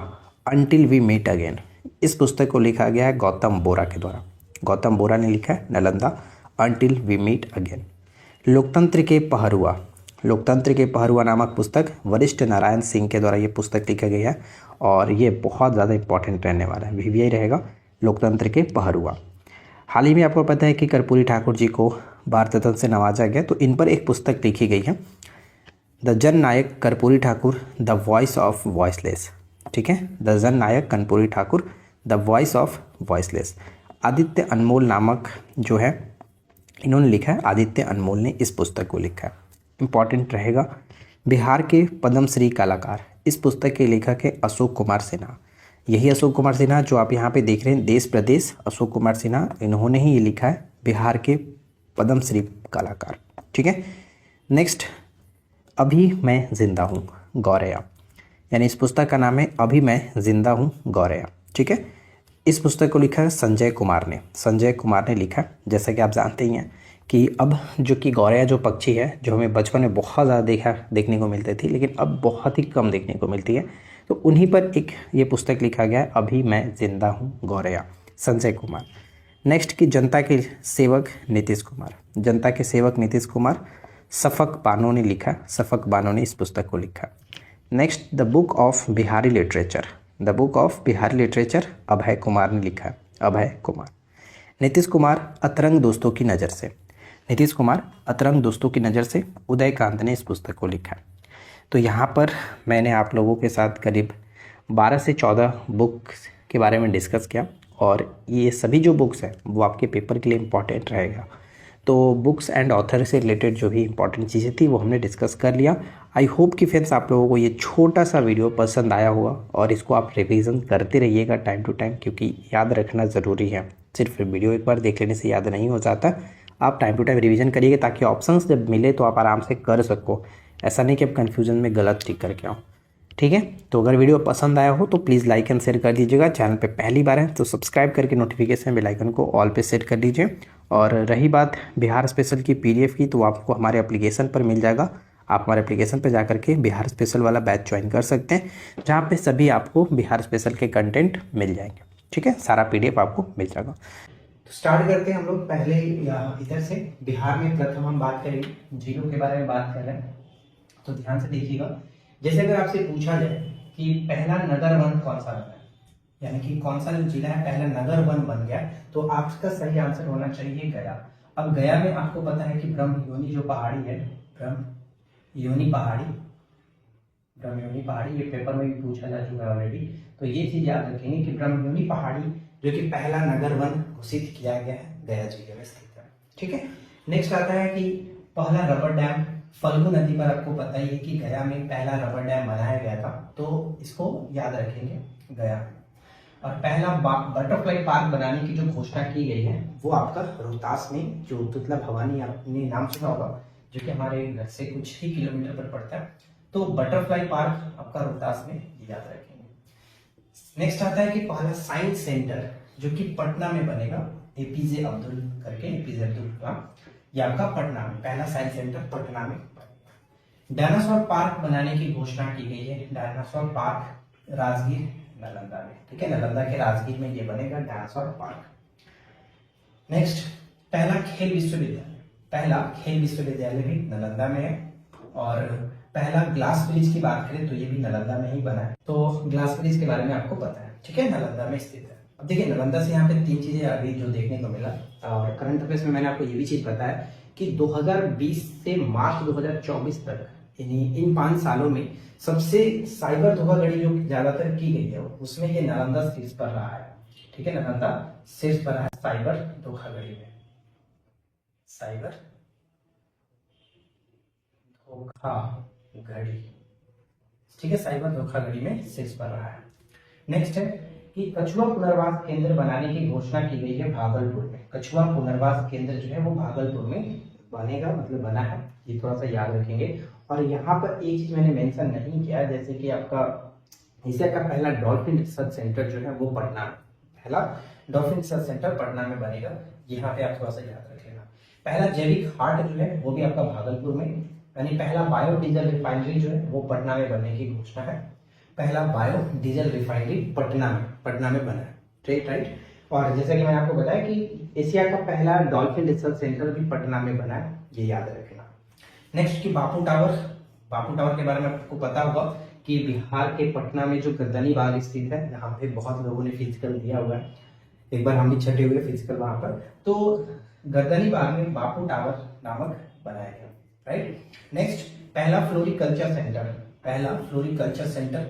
until we meet again, इस पुस्तक को लिखा गया है गौतम बोरा के द्वारा। गौतम बोरा ने लिखा है Nalanda until we meet again. लोकतंत्र के पहरुआ, लोकतंत्र के पहरुआ नामक पुस्तक वरिष्ठ नारायण सिंह के द्वारा ये पुस्तक लिखा गया है और ये बहुत ज़्यादा इंपॉर्टेंट रहने वाला है, VVI रहेगा, लोकतंत्र के पहरुआ। हाल ही में आपको पता है कि कर्पूरी ठाकुर जी को भारत रत्न से नवाजा गया, तो इन पर एक पुस्तक लिखी गई है the Jan Nayak Karpoori Thakur the voice of voiceless, ठीक है, the Jan Nayak Karpoori Thakur the voice of voiceless. Aditya Anmol नामक जो है इन्होंने लिखा है, आदित्य अनमोल ने इस पुस्तक को लिखा है, इम्पॉर्टेंट रहेगा। बिहार के पद्मश्री कलाकार, इस पुस्तक के लेखक है अशोक कुमार सिन्हा। यही अशोक कुमार सिन्हा जो आप यहाँ पे देख रहे हैं, देश प्रदेश अशोक कुमार सिन्हा, इन्होंने ही ये लिखा है बिहार के पद्मश्री कलाकार, ठीक है। नेक्स्ट, अभी मैं जिंदा हूँ गौरैया, यानी इस पुस्तक का नाम है अभी मैं जिंदा हूँ गौरैया, ठीक है। इस पुस्तक को लिखा है संजय कुमार ने, संजय कुमार ने लिखा। जैसा कि आप जानते ही हैं कि अब जो कि गौरैया जो पक्षी है, जो हमें बचपन में बहुत ज़्यादा देखने को मिलती थी, लेकिन अब बहुत ही कम देखने को मिलती है, तो उन्हीं पर एक ये पुस्तक लिखा गया है अभी मैं जिंदा हूँ गौरैया, संजय कुमार। नेक्स्ट की जनता के सेवक नीतीश कुमार, जनता के सेवक नीतीश कुमार, शफक बानो ने लिखा, शफक बानो ने इस पुस्तक को लिखा। Next the book of Bihari literature, the book of Bihari literature, Abhay Kumar ने लिखा है, अभय कुमार। नीतीश कुमार अतरंग दोस्तों की नज़र से, नीतीश कुमार अतरंग दोस्तों की नज़र से, उदयकांत ने इस पुस्तक को लिखा है। तो यहाँ पर मैंने आप लोगों के साथ करीब 12 से 14 बुक्स के बारे में डिस्कस किया और ये सभी जो बुक्स हैं वो आपके पेपर के लिए इम्पॉर्टेंट रहेगा। तो बुक्स एंड ऑथर से रिलेटेड जो भी इंपॉर्टेंट चीज़ें थी वो हमने डिस्कस कर लिया। आई होप कि फ्रेंड्स आप लोगों को ये छोटा सा वीडियो पसंद आया होगा और इसको आप रिवीजन करते रहिएगा टाइम टू टाइम, क्योंकि याद रखना ज़रूरी है। सिर्फ वीडियो एक बार देख लेने से याद नहीं हो जाता, आप टाइम टू टाइम रिवीजन करिएगा ताकि ऑप्शंस जब मिले तो आप आराम से कर सको। ऐसा नहीं कि आप कन्फ्यूजन में गलत टिक करके आओ, ठीक है। तो अगर वीडियो पसंद आया हो तो प्लीज़ लाइक एंड शेयर कर दीजिएगा। चैनल पे पहली बार है तो सब्सक्राइब करके नोटिफिकेशन बेल आइकन को ऑल पे सेट कर दीजिए। और रही बात बिहार स्पेशल की PDF की, तो आपको हमारे एप्लीकेशन पर मिल जाएगा। आप हमारे एप्लीकेशन पर जा करके बिहार स्पेशल वाला बैच ज्वाइन कर सकते हैं, जहाँ पे सभी आपको बिहार स्पेशल के कंटेंट मिल जाएंगे, ठीक है। सारा PDF आपको मिल जाएगा। तो स्टार्ट करते हैं हम लोग पहले इधर से। बिहार में प्रथम हम बात करेंगे, जिलों के बारे में बात कर रहे हैं, तो ध्यान से देखिएगा। जैसे अगर आपसे पूछा जाए कि पहला नगर वन कौन सा बना है, यानी कि कौन सा जो जिला है पहला नगर वन बन गया, तो आपका सही आंसर होना चाहिए गया। अब गया में आपको पता है कि ब्रह्मयोनी जो पहाड़ी है, ब्रह्मयोनी पहाड़ी, ये पेपर में भी पूछा जा चुका है ऑलरेडी। तो ये चीज याद रखेंगे कि ब्रह्मयोनी पहाड़ी जो कि पहला नगर वन घोषित किया गया है, गया जिले में स्थित है, ठीक है। नेक्स्ट आता है कि पहला रबर डैम फल्गु नदी पर, आपको पता ही है कि गया में पहला रबर डैम बनाया गया था, तो इसको याद रखेंगे गया। और पहला बटरफ्लाई पार्क बनाने की जो घोषणा की गई है वो आपका रोहतास में, जो तुतला भवानी आपने नाम सुना होगा, जो कि हमारे घर से कुछ ही किलोमीटर पर पड़ता है, तो बटरफ्लाई पार्क आपका रोहतास में, याद रखेंगे। नेक्स्ट आता है कि पहला साइंस सेंटर जो कि पटना में बनेगा, APJ अब्दुल करके, APJ अब्दुल कलाम, ये आपका पटना में पहला साइंस सेंटर पटना में बनेगा। डायनासोर पार्क बनाने की घोषणा की गई है। डायनासोर पार्क राजगीर नालंदा में, ठीक है, नालंदा के राजगीर में ये बनेगा डायनासोर पार्क। नेक्स्ट, पहला खेल विश्वविद्यालय भी नालंदा में है। और पहला ग्लास ब्रिज की बात करें तो ये भी नालंदा में ही बना है। तो ग्लास ब्रिज के बारे में आपको पता है, ठीक है, नालंदा में स्थित है। अब देखिए नालंदा से यहाँ पे 3 चीजें आ गई जो देखने को मिला। और करंट अफेयर्स में मैंने आपको ये भी चीज बताया कि 2020 से मार्च 2024 तक इन 5 सालों में सबसे साइबर धोखाधड़ी जो ज्यादातर की गई है उसमें ये नालंदा शीर्ष पर रहा है, ठीक है, नालंदा शीर्ष पर रहा है साइबर धोखाधड़ी में। साइबर धोखाधड़ी, ठीक है, साइबर धोखाधड़ी में शीर्ष पर रहा है। नेक्स्ट है कि कछुआ पुनर्वास केंद्र बनाने की घोषणा की गई है भागलपुर में। कछुआ पुनर्वास केंद्र जो है वो भागलपुर में बनेगा, मतलब बना है, ये थोड़ा सा याद रखेंगे। और यहाँ पर एक चीज मैंने मेंशन नहीं किया, जैसे कि आपका एशिया का पहला डॉल्फिन रिसर्च सेंटर जो है वो पहला डॉल्फिन रिसर्च सेंटर पटना में बनेगा, यहाँ पे आप थोड़ा सा याद रख लेना। पहला जैविक हाट जो है वो भी आपका भागलपुर में, यानी पहला बायोडीजल रिफाइनरी जो है वो पटना में बनने की घोषणा है। पहला बायोडीजल रिफाइनरी पटना में बना है, राइट। और जैसा कि मैंने आपको बताया कि एशिया का पहला डॉल्फिन रिसर्च सेंटर भी पटना में बना है, ये याद रखना। नेक्स्ट की बापू टावर के बारे में आपको पता होगा कि बिहार के पटना में जो गर्दनी बाग स्थित है, यहाँ पे बहुत लोगों ने फिजिकल दिया हुआ है, एक बार हम भी छठे हुए फिजिकल वहां पर। तो गर्दनी बाग में बापू टावर नामक बनाया गया, राइट। नेक्स्ट, पहला फ्लोरिकल्चर सेंटर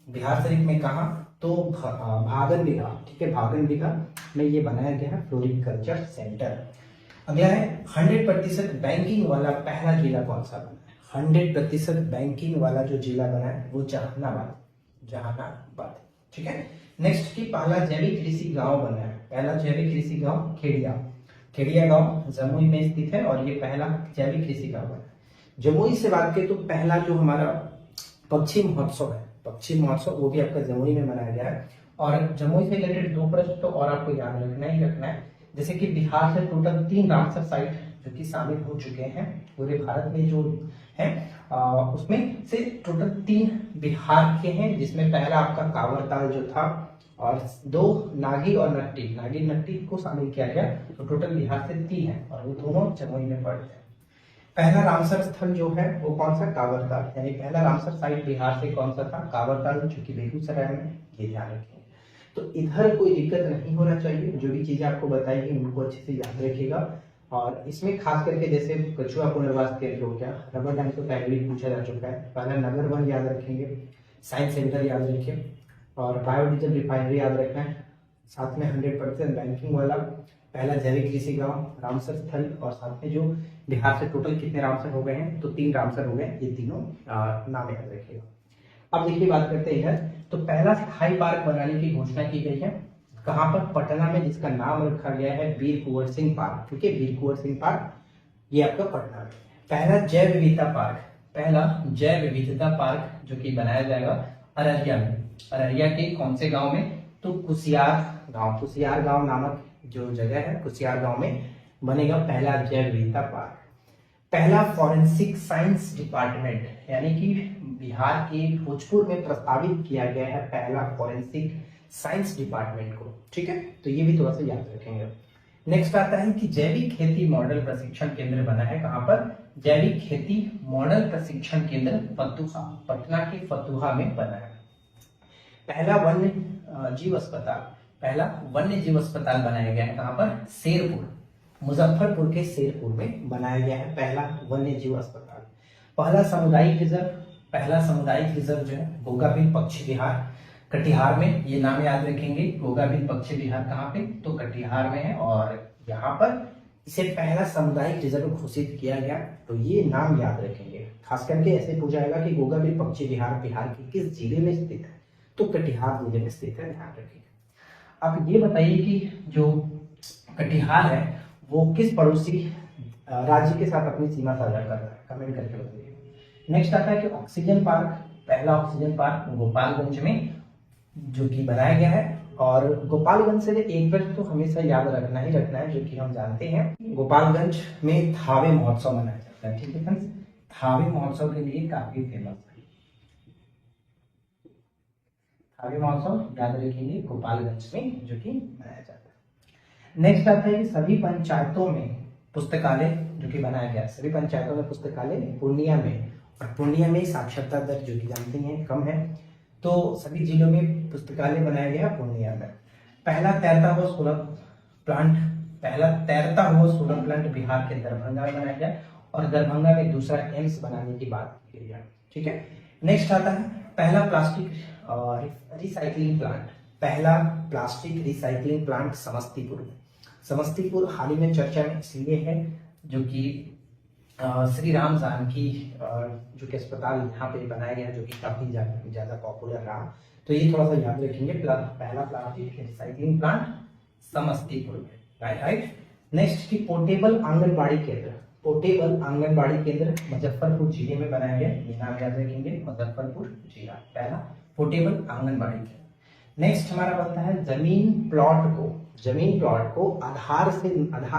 बिहार शरीफ में कहा तो भागन बिघा, ठीक है, भागन बिघा में ये बनाया गया है फ्लोरिकल्चर सेंटर। अगला है 100% बैंकिंग वाला पहला जिला कौन सा बना है। 100% बैंकिंग वाला जो जिला बना है वो जहानाबाद, ठीक है। नेक्स्ट की पहला जैविक कृषि गांव बना है। पहला जैविक कृषि गांव खेड़िया गांव जमुई में स्थित है और ये पहला जैविक कृषि गांव बना है। जमुई से बात करें तो पहला जो हमारा पक्षी महोत्सव वो भी आपका जमुई में मनाया गया है। और जमुई से रिलेटेड 2 प्रश्न तो और आपको याद रखना है, जैसे कि बिहार से टोटल 3 रामसर साइट जो कि शामिल हो चुके हैं पूरे भारत में जो है, उसमें से टोटल 3 बिहार के हैं, जिसमें पहला आपका कांवरताल जो था और 2 नागी और नट्टी को शामिल किया गया, तो टोटल बिहार से 3 है और वो दोनों जमुई में पड़ते हैं। पहला रामसर स्थल जो है वो कौन सा, कांवरताल, यानी पहला रामसर साइट बिहार से कौन सा था, कांवरताल, जो कि बेगूसराय में, ये ध्यान रखेंगे। तो इधर कोई दिक्कत नहीं होना चाहिए, जो भी चीजें आपको बताई गई उनको अच्छे से याद रखिएगा। और इसमें खास करके जैसे कछुआ पुनर्वास केंद्र हो गया, रबर डैम तो पहले भी पूछा जा चुका है, पहला नगर वन याद रखेंगे, साइंस सेंटर याद रखिए और बायोडीजल रिफाइनरी याद रखना है, साथ में 100% बैंकिंग वाला पहला जैविक कृषि गांव रामसर स्थल, और साथ में जो बिहार से टोटल कितने रामसर हो गए हैं, तो 3 रामसर हो गए, ये तीनों नाम याद रखिएगा। अब देखिए बात करते हैं इधर, तो पहला स्थायी पार्क बनाने की घोषणा की गई है, कहां पर, पटना में, जिसका नाम रखा गया है वीर कुंवर सिंह पार्क, ठीक है, वीर कुंवर सिंह पार्क, ये आपका पटना में। पहला जैव विविधता पार्क जो कि बनाया जाएगा अररिया में, अररिया के कौन से गांव में, तो कुसियार गांव नामक जो जगह है, कुसियार गांव में बनेगा पहला जैव विविधता पार्क। पहला फॉरेंसिक साइंस डिपार्टमेंट, यानी कि बिहार के भोजपुर में प्रस्तावित किया गया है पहला फॉरेंसिक साइंस डिपार्टमेंट को, ठीक है, तो ये भी थोड़ा सा याद रखेंगे। नेक्स्ट आता है कि जैविक खेती मॉडल प्रशिक्षण केंद्र बना है, कहां पर, जैविक खेती मॉडल प्रशिक्षण केंद्र फतुहा, पटना के फतुहा में बना है। पहला वन्य जीव अस्पताल बनाया गया है, कहां पर, शेरपुर, मुजफ्फरपुर के शेरपुर में बनाया गया है पहला वन्य जीव अस्पताल। पहला सामुदायिक रिजर्व जो है गोगाबिल पक्षी विहार कटिहार में, ये नाम याद रखेंगे, गोगाबिल पक्षी विहार कहाँ पे, तो कटिहार में है, और यहाँ पर इसे पहला सामुदायिक रिजर्व घोषित किया गया, तो ये नाम याद रखेंगे। खास करके ऐसे पूछा जाएगा कि गोगाबिल पक्षी विहार बिहार के किस जिले में स्थित है, तो कटिहार जिले में स्थित है, ध्यान रखिएगा। अब ये बताइए कि जो कटिहार है वो किस पड़ोसी राज्य के साथ अपनी सीमा साझा कर रहा है, कमेंट करके बताइए। नेक्स्ट आता है कि ऑक्सीजन पार्क, पहला ऑक्सीजन पार्क गोपालगंज में जो कि बनाया गया है, और गोपालगंज से एक बार तो हमेशा याद रखना है, जो कि हम जानते हैं गोपालगंज में थावे महोत्सव मनाया जाता है, ठीक है फ्रेंड्स, थावे महोत्सव के लिए काफी फेमस है। थावे महोत्सव याद रखेंगे गोपालगंज में जो कि मनाया जाता है। नेक्स्ट आता है कि सभी पंचायतों में पुस्तकालय जो कि बनाया गया, सभी पंचायतों में पुस्तकालय पूर्णिया में, और पूर्णिया में साक्षरता दर जो कि जानते हैं कम है, तो सभी जिलों में पुस्तकालय बनाया गया पूर्णिया में। पहला तैरता हुआ सोलर प्लांट बिहार के दरभंगा में बनाया गया, और दरभंगा में दूसरा एम्स बनाने की बात की गई है। ठीक है, नेक्स्ट आता है पहला प्लास्टिक रिसाइकलिंग प्लांट, पहला प्लास्टिक रिसाइकलिंग प्लांट समस्तीपुर में। समस्तीपुर हाल ही में चर्चा में इसलिए है जो कि श्री राम जानकी जो कि अस्पताल यहाँ पे बनाया गया जो कि काफी ज्यादा पॉपुलर रहा, तो ये थोड़ा सा याद रखेंगे। पहला प्लास्टिक रिसाइकलिंग प्लांट समस्तीपुर में, राइट। नेक्स्ट की पोर्टेबल आंगनबाड़ी केंद्र, पोर्टेबल आंगनबाड़ी केंद्र मुजफ्फरपुर जिले में बनाया गया, ये नाम याद रखेंगे, मुजफ्फरपुर जिला पहला पोर्टेबल आंगनबाड़ी केंद्र। नेक्स्ट हमारा बनता है जमीन प्लॉट को आधार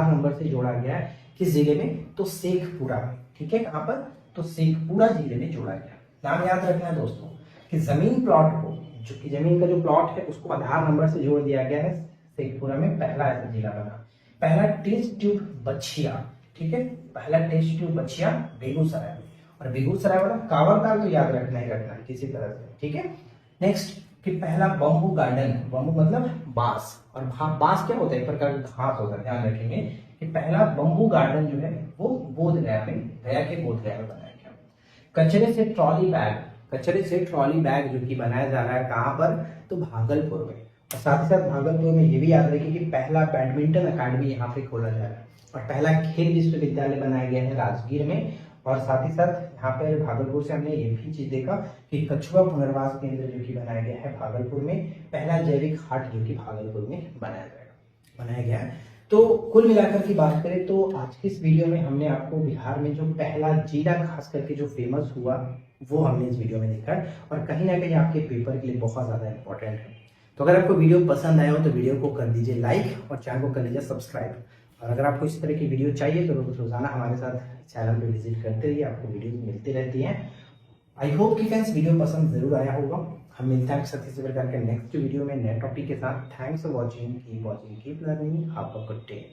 नंबर से जोड़ा गया है किस जिले में, तो शेखपुरा में। ठीक है, कहां पर, तो शेखपुरा जिले में जोड़ा गया। नाम याद रखना है दोस्तों कि जमीन प्लॉट को, जो कि जमीन का जो प्लॉट है उसको आधार नंबर से जोड़ दिया गया है शेखपुरा में, पहला ऐसा जिला बना। पहला टेस्ट ट्यूब बछिया, ठीक है, पहला टेस्ट ट्यूब बछिया बेगूसराय में, और बेगूसराय वाला कावरताल तो याद रखना है किसी तरह से। ठीक है, नेक्स्ट कि पहला बम्बू गार्डन, बम्बू मतलब बांस, और बांस क्या होता है, एक प्रकार का घास होता है, ध्यान रखेंगे कि पहला बम्बू गार्डन जो है वो बोधगया में, गया के बोधगया में बनाया गया। कचरे से ट्रॉली बैग जो कि बनाया जा रहा है कहां पर, तो भागलपुर में, और साथ ही साथ भागलपुर में ये भी याद रखिए कि पहला बैडमिंटन अकादमी यहाँ पे खोला जा रहा है, और पहला खेल विश्वविद्यालय बनाया गया है राजगीर में। और साथ ही साथ यहाँ पे भागलपुर से हमने ये भी चीज देखा कि कछुआ पुनर्वास केंद्र जो कि बनाया गया है भागलपुर में, पहला जैविक हाट जो कि भागलपुर में बनाया गया है। तो कुल मिलाकर की बात करें तो आज की इस वीडियो में हमने आपको बिहार में जो पहला जिला खास करके जो फेमस हुआ वो हमने इस वीडियो में देखा है, और कहीं ना कहीं आपके पेपर के लिए बहुत ज्यादा इंपॉर्टेंट है। तो अगर आपको वीडियो पसंद आया हो तो वीडियो को कर दीजिए लाइक, और चैनल को कर लीजिए सब्सक्राइब। और अगर आपको इस तरह की वीडियो चाहिए तो रोजाना हमारे साथ चैनल पे विजिट करते रहिए, आपको वीडियो मिलती रहती हैं। आई होप कि फ्रेंड्स वीडियो पसंद जरूर आया होगा। हम मिलते हैं आपके साथ इसी प्रकार के नेक्स्ट वीडियो में नए टॉपिक के साथ। Thanks for watching, keep learning, have a good day.